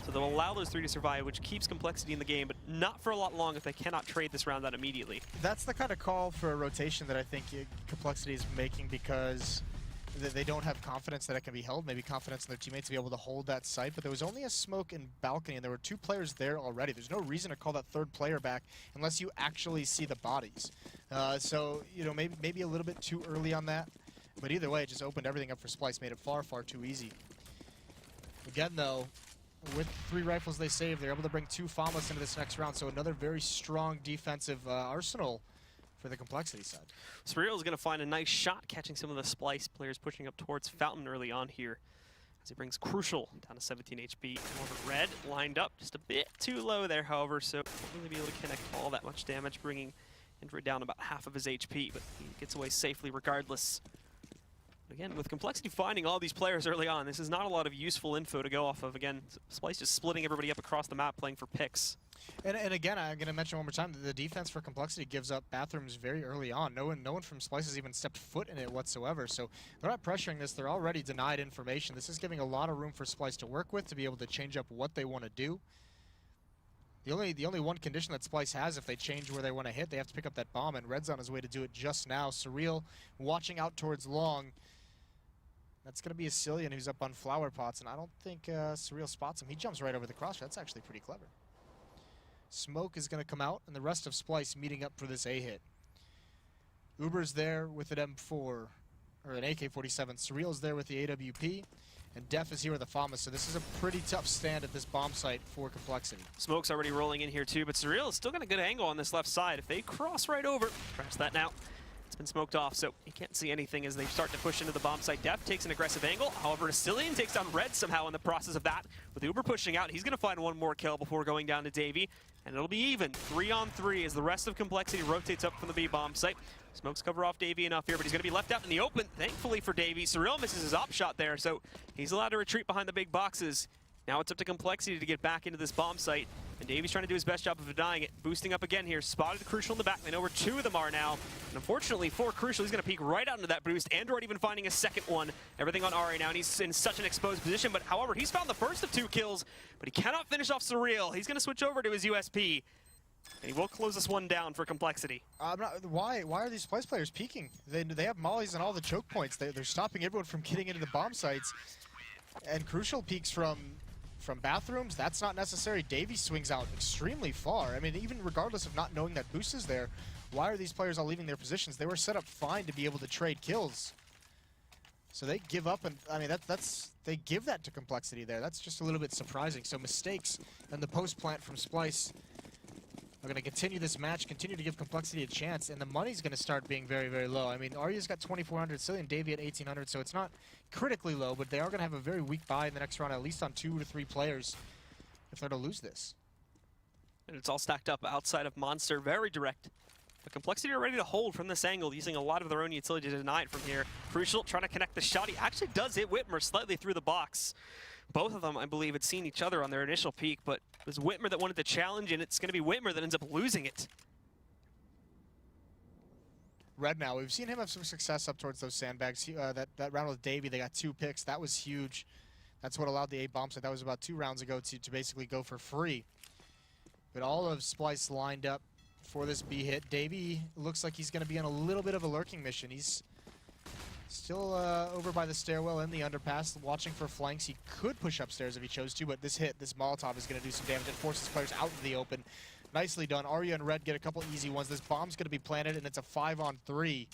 So they'll allow those 3 to survive, which keeps Complexity in the game, but not for a lot long if they cannot trade this round out immediately. That's the kind of call for a rotation that I think Complexity is making because they don't have confidence that it can be held, maybe confidence in their teammates to be able to hold that site, but there was only a smoke in balcony, and there were 2 players there already. There's no reason to call that 3rd player back unless you actually see the bodies. So, you know, maybe a little bit too early on that. But either way, it just opened everything up for Splyce, made it far, far too easy. Again, though, with 3 rifles they saved, they're able to bring 2 Famas into this next round, so another very strong defensive arsenal for the Complexity side. Surreal is going to find a nice shot, catching some of the Splyce players pushing up towards Fountain early on here, as he brings Crucial down to 17 HP. However, Red lined up just a bit too low there, however, so won't really be able to connect all that much damage, bringing Indra down about half of his HP, but he gets away safely regardless. Again, with Complexity finding all these players early on, this is not a lot of useful info to go off of. Again, Splyce just splitting everybody up across the map, playing for picks. And again, I'm going to mention one more time, that the defense for Complexity gives up bathrooms very early on. No one from Splyce has even stepped foot in it whatsoever. So they're not pressuring this. They're already denied information. This is giving a lot of room for Splyce to work with, to be able to change up what they want to do. The only one condition that Splyce has, if they change where they want to hit, they have to pick up that bomb, and Red's on his way to do it just now. Surreal watching out towards long. That's going to be Asilian, who's up on flower pots, and I don't think Surreal spots him. He jumps right over the crosshair. That's actually pretty clever. Smoke is going to come out, and the rest of Splyce meeting up for this A-hit. Uber's there with an M4, or an AK-47. Surreal's there with the AWP, and Def is here with the Fama, so this is a pretty tough stand at this bomb site for Complexity. Smoke's already rolling in here too, but Surreal is still got a good angle on this left side. If they cross right over, crash that now. It's It's been smoked off, so you can't see anything as they start to push into the bomb site. Def takes an aggressive angle. However, Astillion takes down Red somehow in the process of that. With Uber pushing out, he's going to find one more kill before going down to Davey. And it'll be even, 3-on-3 as the rest of Complexity rotates up from the B bomb site. Smokes cover off Davey enough here, but he's going to be left out in the open. Thankfully for Davey, Surreal misses his op shot there, so he's allowed to retreat behind the big boxes. Now it's up to Complexity to get back into this bomb site. And Davey's trying to do his best job of denying it. Boosting up again here. Spotted Crucial in the back. They know where two of them are now. And unfortunately for Crucial, he's going to peek right out into that boost. Android even finding a second one. Everything on Ari now, and he's in such an exposed position. But however, he's found the first of 2 kills, but he cannot finish off Surreal. He's going to switch over to his USP. And he will close this one down for Complexity. Why are these Splyce players peeking? They have mollies and all the choke points. They're stopping everyone from getting into the bomb sites. And Crucial peeks from bathrooms. That's not necessary. Davey swings out extremely far. I mean, even regardless of not knowing that boost is there, why are these players all leaving their positions? They were set up fine to be able to trade kills. So they give up, and I mean, they give that to Complexity there. That's just a little bit surprising. So mistakes and the post plant from Splyce are going to continue this match, continue to give Complexity a chance, and the money's going to start being very, very low. I mean, Arya's got 2,400, Silly and Davey at 1,800, so it's not critically low, but they are going to have a very weak buy in the next round, at least on 2 to 3 players, if they're to lose this. And it's all stacked up outside of Monster, very direct. But Complexity are ready to hold from this angle, using a lot of their own utility to deny it from here. Crucial trying to connect the shot. He actually does hit Whitmer slightly through the box. Both of them, I believe, had seen each other on their initial peak, but it was Whitmer that wanted the challenge, and it's going to be Whitmer that ends up losing it. Red now, we've seen him have some success up towards those sandbags. That round with Davey, they got 2 picks. That was huge. That's what allowed the 8 bomb set. That was about 2 rounds ago to basically go for free. But all of Splyce lined up for this B hit. Davey looks like he's going to be on a little bit of a lurking mission. He's still over by the stairwell in the underpass, watching for flanks. He could push upstairs if he chose to, but this Molotov is going to do some damage. It forces players out in the open. Nicely done. Arya and Red get a couple easy ones. This bomb's going to be planted, and it's a 5-on-3.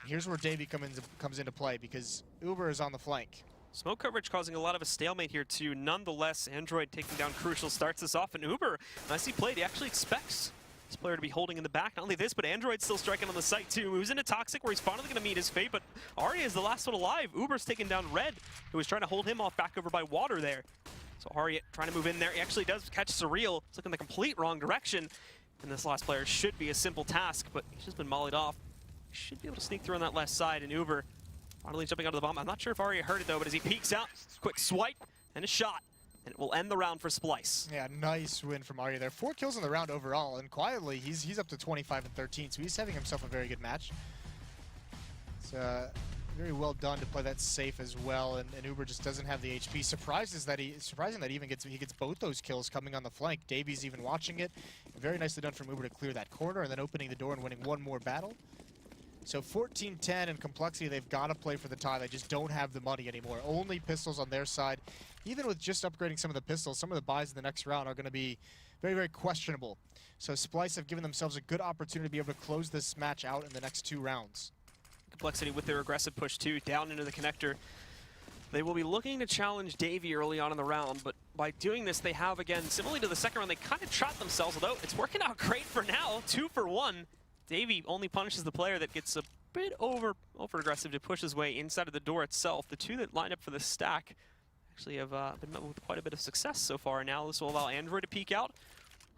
Here's where Davey comes into play, because Uber is on the flank. Smoke coverage causing a lot of a stalemate here too. Nonetheless, Android taking down Crucial starts this off, and Uber, nicely played, he actually expects this player to be holding in the back. Not only this, but Android's still striking on the site too. Moves into Toxic, where he's finally going to meet his fate, but Arya is the last one alive. Uber's taking down Red, who was trying to hold him off back over by Water there. So Arya trying to move in there. He actually does catch Surreal. It's looking the complete wrong direction. And this last player should be a simple task, but he's just been mollied off. He should be able to sneak through on that left side, and Uber finally jumping out of the bomb. I'm not sure if Arya heard it though, but as he peeks out, quick swipe and a shot. And it will end the round for Splyce. Yeah, nice win from Arya there. 4 kills in the round overall, and quietly, he's up to 25 and 13, so he's having himself a very good match. It's very well done to play that safe as well, and Uber just doesn't have the HP. Surprising that he even gets both those kills coming on the flank. Davey's even watching it. Very nicely done from Uber to clear that corner, and then opening the door and winning one more battle. So 14-10 and Complexity, they've got to play for the tie. They just don't have the money anymore. Only pistols on their side. Even with just upgrading some of the pistols, some of the buys in the next round are going to be very, very questionable. So Splyce have given themselves a good opportunity to be able to close this match out in the next 2 rounds. Complexity with their aggressive push too, down into the connector. They will be looking to challenge Davey early on in the round, but by doing this, they have, again, similarly to the second round, they kind of trapped themselves, although it's working out great for now. 2 for 1. Davey only punishes the player that gets a bit over aggressive to push his way inside of the door itself. The 2 that line up for the stack actually have been met with quite a bit of success so far. Now this will allow Android to peek out.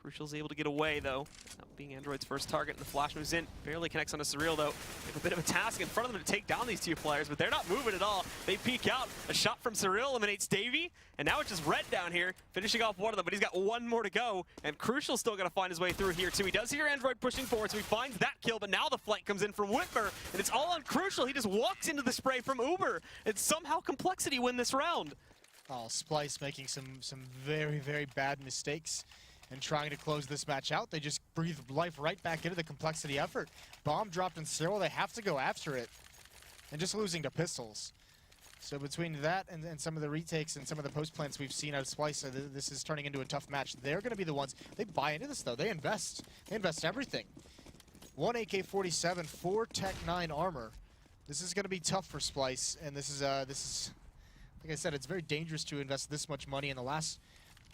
Crucial's able to get away, though. That being Android's first target, and the flash moves in. Barely connects onto Surreal, though. They have a bit of a task in front of them to take down these 2 players, but they're not moving at all. They peek out. A shot from Surreal eliminates Davey, and now it's just Red down here, finishing off one of them, but he's got 1 more to go, and Crucial's still gonna find his way through here, too. He does hear Android pushing forward, so he finds that kill, but now the flank comes in from Whitmer, and it's all on Crucial. He just walks into the spray from Uber, and somehow Complexity win this round. Oh, Splyce making some very, very bad mistakes and trying to close this match out. They just breathe life right back into the Complexity effort. Bomb dropped in stairwell, they have to go after it. And just losing to pistols. So between that and some of the retakes and some of the post plants we've seen out of Splyce, this is turning into a tough match. They're going to be the ones, they buy into this though. They invest everything. 1 AK-47, 4 Tech 9 armor. This is going to be tough for Splyce, and this is like I said, it's very dangerous to invest this much money in the last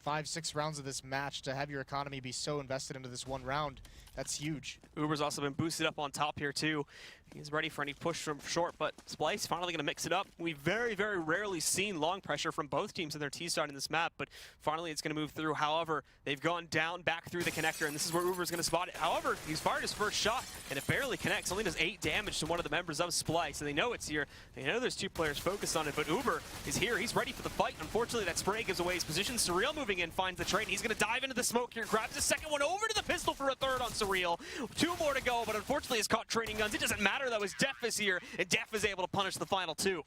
5-6 rounds of this match, to have your economy be so invested into this one round, that's huge. Uber's also been boosted up on top here too. He's ready for any push from short, but Splyce finally going to mix it up. We've very, very rarely seen long pressure from both teams in their T-start in this map, but finally it's going to move through. However, they've gone down back through the connector, and this is where Uber's going to spot it. However, he's fired his first shot, and it barely connects. Only does 8 damage to one of the members of Splyce, and they know it's here. They know there's 2 players focused on it, but Uber is here. He's ready for the fight. Unfortunately, that spray gives away his position. Surreal moving in, finds the trade, and he's going to dive into the smoke here. Grabs a second one over to the pistol for a third on Surreal. 2 more to go, but unfortunately he's caught trading guns. It doesn't matter though, his Def is here, and Def is able to punish the final 2.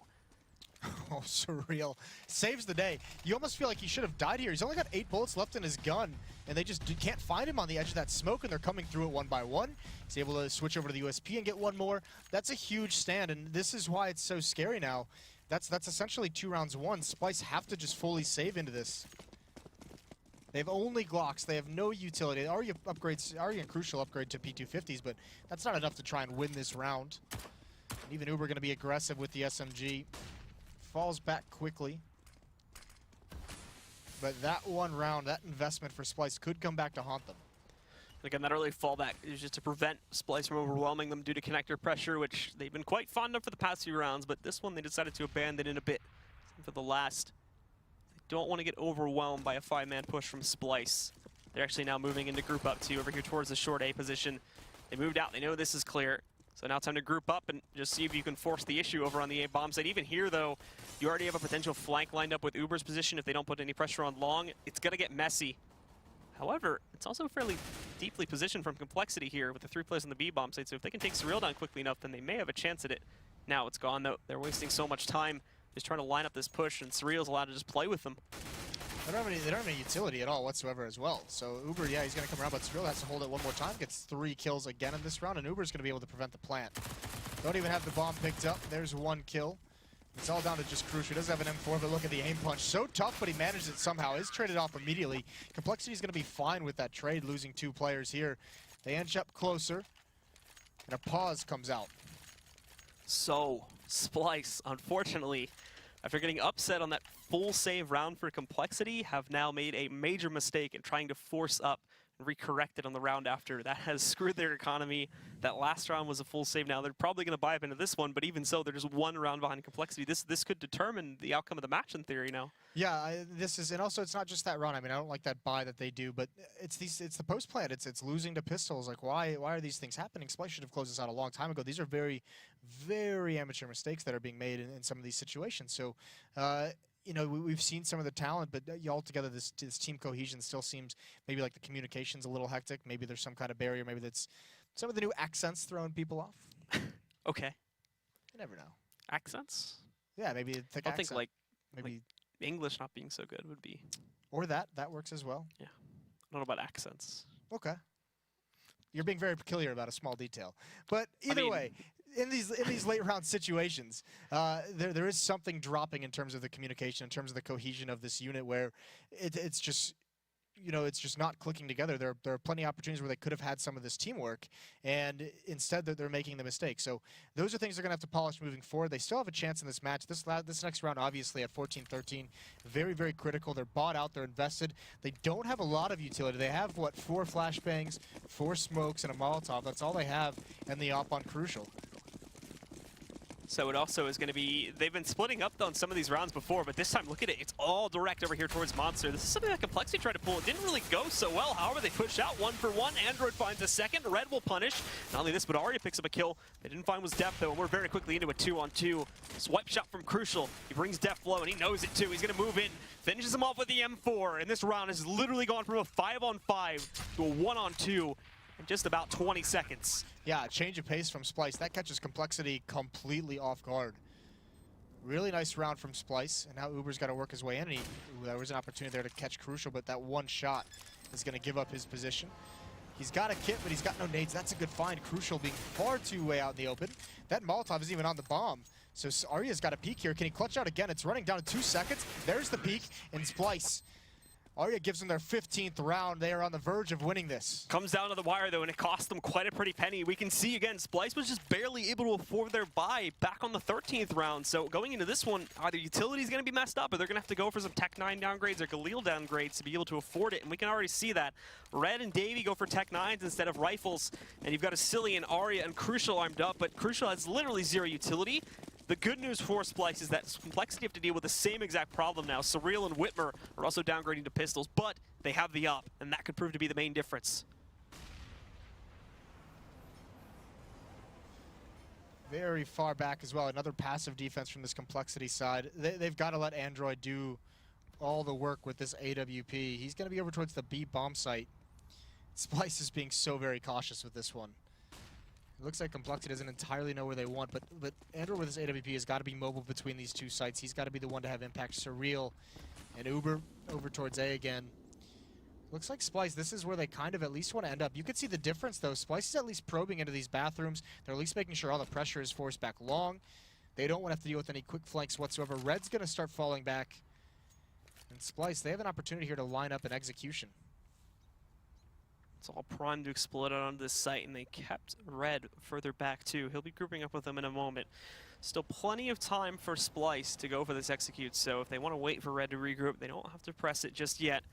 Oh, Surreal saves the day. You almost feel like he should have died here. He's only got 8 bullets left in his gun, and they just can't find him on the edge of that smoke, and they're coming through it one by one. He's able to switch over to the USP and get one more. That's a huge stand, and this is why it's so scary now. That's essentially 2 rounds won. Splyce have to just fully save into this. They have only Glocks. They have no utility. Arya and Crucial upgrade to P250s, but that's not enough to try and win this round. And even Uber going to be aggressive with the SMG. Falls back quickly. But that one round, that investment for Splyce could come back to haunt them. Again, that early fallback is just to prevent Splyce from overwhelming them due to connector pressure, which they've been quite fond of for the past few rounds, but this one they decided to abandon in a bit for the last. Don't want to get overwhelmed by a 5-man push from Splyce. They're actually now moving into group up 2 over here towards the short A position. They moved out, they know this is clear. So now time to group up and just see if you can force the issue over on the A bomb site. Even here though, you already have a potential flank lined up with Uber's position. If they don't put any pressure on long, it's gonna get messy. However, it's also fairly deeply positioned from Complexity here with the 3 players on the B bomb site. So if they can take Surreal down quickly enough, then they may have a chance at it. Now it's gone though. They're wasting so much time just trying to line up this push, and Surreal's allowed to just play with them. They don't have any utility at all whatsoever as well. So Uber, yeah, he's going to come around, but Surreal has to hold it one more time. Gets 3 kills again in this round, and Uber's going to be able to prevent the plant. Don't even have the bomb picked up. There's 1 kill. It's all down to just Crucial. He doesn't have an M4, but look at the aim punch. So tough, but he manages it somehow. Is traded off immediately. Complexity's going to be fine with that trade, losing 2 players here. They inch up closer, and a pause comes out. So, Splyce, unfortunately, after getting upset on that full save round for Complexity, have now made a major mistake in trying to force up and recorrect it on the round after. That has screwed their economy. That last round was a full save. Now they're probably going to buy up into this one, but even so, they're just 1 round behind Complexity. This could determine the outcome of the match in theory now. Yeah, and also it's not just that run. I mean, I don't like that buy that they do, but it's the post plant. It's losing to pistols. Like, why are these things happening? Splyce should have closed this out a long time ago. These are very, very amateur mistakes that are being made in some of these situations. So, you know, we've seen some of the talent, but altogether this team cohesion still seems maybe like the communication's a little hectic. Maybe there's some kind of barrier. Maybe that's some of the new accents throwing people off. Okay. You never know. Accents? Yeah, maybe a thick I accent. think like maybe English not being so good would be. or that works as well. Yeah. I don't know about accents. Okay. You're being very peculiar about a small detail, but either way, in these late round situations, there is something dropping in terms of the communication, in terms of the cohesion of this unit, where it's just, you know, it's just not clicking together. There are plenty of opportunities where they could have had some of this teamwork, and instead they're making the mistake. So those are things they're going to have to polish moving forward. They still have a chance in this match. This next round, obviously, at 14-13, very, very critical. They're bought out. They're invested. They don't have a lot of utility. They have, what, 4 flashbangs, 4 smokes, and a Molotov. That's all they have, and the op on Crucial. So it also is going to be, they've been splitting up on some of these rounds before, but this time, look at it, it's all direct over here towards Monster. This is something that Complexity tried to pull. It didn't really go so well. However, they push out 1 for 1. Android finds a second. Red will punish. Not only this, but Arya picks up a kill. They didn't find was Def, though, and we're very quickly into a 2-on-2. Swipe shot from Crucial. He brings Def low, and he knows it, too. He's going to move in, finishes him off with the M4, and this round has literally gone from a 5-on-5 to a 1-on-2 in just about 20 seconds. Yeah, change of pace from Splyce. That catches Complexity completely off guard. Really nice round from Splyce, and now Uber's got to work his way in. There was an opportunity there to catch Crucial, but that one shot is going to give up his position. He's got a kit, but he's got no nades. That's a good find. Crucial being far too way out in the open. That Molotov is even on the bomb. So Arya's got a peek here. Can he clutch out again? It's running down to 2 seconds. There's the peek, and Splyce Arya gives them their 15th round. They are on the verge of winning this. Comes down to the wire, though, and it cost them quite a pretty penny. We can see, again, Splyce was just barely able to afford their buy back on the 13th round. So going into this one, either utility's going to be messed up, or they're going to have to go for some Tech 9 downgrades or Galil downgrades to be able to afford it. And we can already see that. Red and Davey go for Tech 9s instead of rifles. And you've got Asilian, Arya, and Crucial armed up, but Crucial has literally zero utility. The good news for Splyce is that Complexity have to deal with the same exact problem now. Surreal and Whitmer are also downgrading to pistols, but they have the up, and that could prove to be the main difference. Very far back as well. Another passive defense from this Complexity side. They've got to let Android do all the work with this AWP. He's going to be over towards the B bomb site. Splyce is being so very cautious with this one. It looks like Complexity doesn't entirely know where they want, but Android with his AWP has got to be mobile between these two sites. He's got to be the one to have impact. Surreal and Uber over towards A again. Looks like Splyce, this is where they kind of at least want to end up. You can see the difference, though. Splyce is at least probing into these bathrooms. They're at least making sure all the pressure is forced back long. They don't want to have to deal with any quick flanks whatsoever. Red's going to start falling back. And Splyce, they have an opportunity here to line up an execution. It's all primed to explode out onto this site, and they kept Red further back too. He'll be grouping up with them in a moment. Still plenty of time for Splyce to go for this execute, so if they want to wait for Red to regroup, they don't have to press it just yet.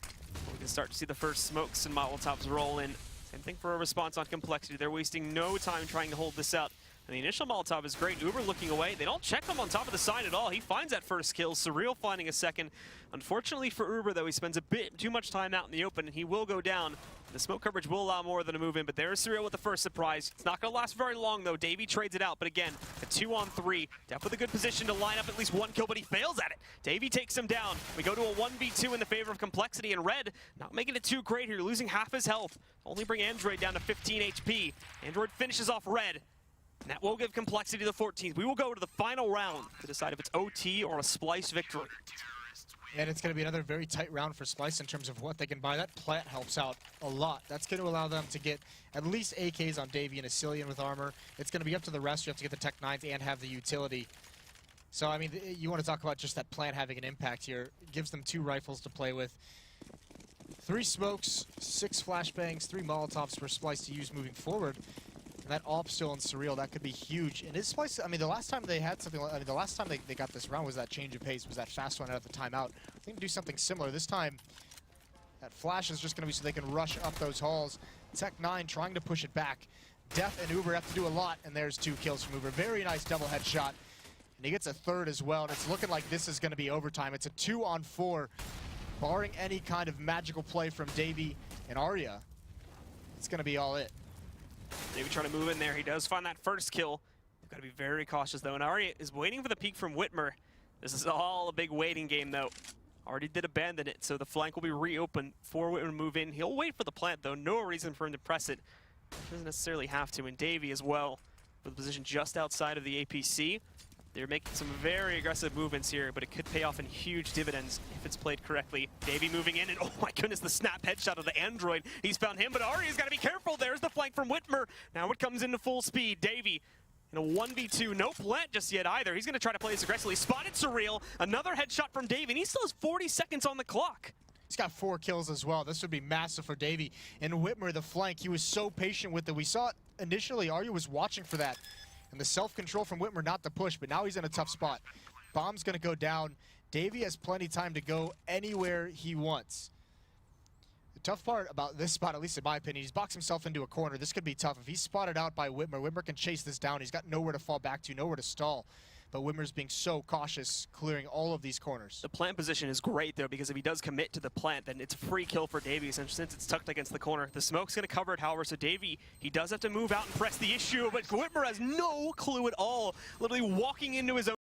We can start to see the first smokes and Molotovs roll in. Same thing for a response on Complexity. They're wasting no time trying to hold this up. And the initial Molotov is great. Uber looking away. They don't check him on top of the sign at all. He finds that first kill. Surreal finding a second. Unfortunately for Uber, though, he spends a bit too much time out in the open, and he will go down. The smoke coverage will allow more than a move in, but there's Surreal with the first surprise. It's not going to last very long, though. Davey trades it out, but again, a 2-on-3. Def with a good position to line up at least one kill, but he fails at it. Davey takes him down. We go to a 1v2 in the favor of Complexity, and Red not making it too great here, losing half his health. Only bring Android down to 15 HP. Android finishes off Red. And that will give Complexity the 14th. We will go to the final round to decide if it's OT or a Splyce victory. And it's going to be another very tight round for Splyce in terms of what they can buy. That plant helps out a lot. That's going to allow them to get at least AKs on Davey and Asilian with armor. It's going to be up to the rest. You have to get the Tech 9s and have the utility. So, I mean, you want to talk about just that plant having an impact here. It gives them 2 rifles to play with. 3 smokes, 6 flashbangs, 3 Molotovs for Splyce to use moving forward. And that AWP still in Surreal, that could be huge. And his Splyce, I mean, the last time they had something, I mean, the last time they got this round was that change of pace, was that fast one out of the timeout. I think do something similar. This time, that flash is just going to be so they can rush up those halls. Tech 9 trying to push it back. Def and Uber have to do a lot, and there's 2 kills from Uber. Very nice double headshot. And he gets a 3rd as well, and it's looking like this is going to be overtime. It's a 2-on-4, barring any kind of magical play from Davey and Arya. It's going to be all it. Davey trying to move in there. He does find that first kill. They've got to be very cautious, though. And Arya is waiting for the peek from Whitmer. This is all a big waiting game, though. Already did abandon it, so the flank will be reopened for Whitmer to move in. He'll wait for the plant, though. No reason for him to press it. Doesn't necessarily have to. And Davey as well, for the position just outside of the APC. They're making some very aggressive movements here, but it could pay off in huge dividends if it's played correctly. Davey moving in, and oh my goodness, the snap headshot of the Android. He's found him, but Arya's got to be careful. There's the flank from Whitmer. Now it comes into full speed. Davey in a 1v2, no plant just yet either. He's going to try to play this aggressively. Spotted Surreal, another headshot from Davey, and he still has 40 seconds on the clock. He's got 4 kills as well. This would be massive for Davey. And Whitmer, the flank, he was so patient with it. We saw it initially. Arya was watching for that. And the self-control from Whitmer not to push, but now he's in a tough spot. Bomb's going to go down. Davey has plenty of time to go anywhere he wants. The tough part about this spot, at least in my opinion, he's boxed himself into a corner. This could be tough. If he's spotted out by Whitmer, Whitmer can chase this down. He's got nowhere to fall back to, nowhere to stall. But Whitmer's being so cautious, clearing all of these corners. The plant position is great, though, because if he does commit to the plant, then it's a free kill for Davey, since it's tucked against the corner. The smoke's going to cover it, however, so Davey, he does have to move out and press the issue, but Whitmer has no clue at all, literally walking into his own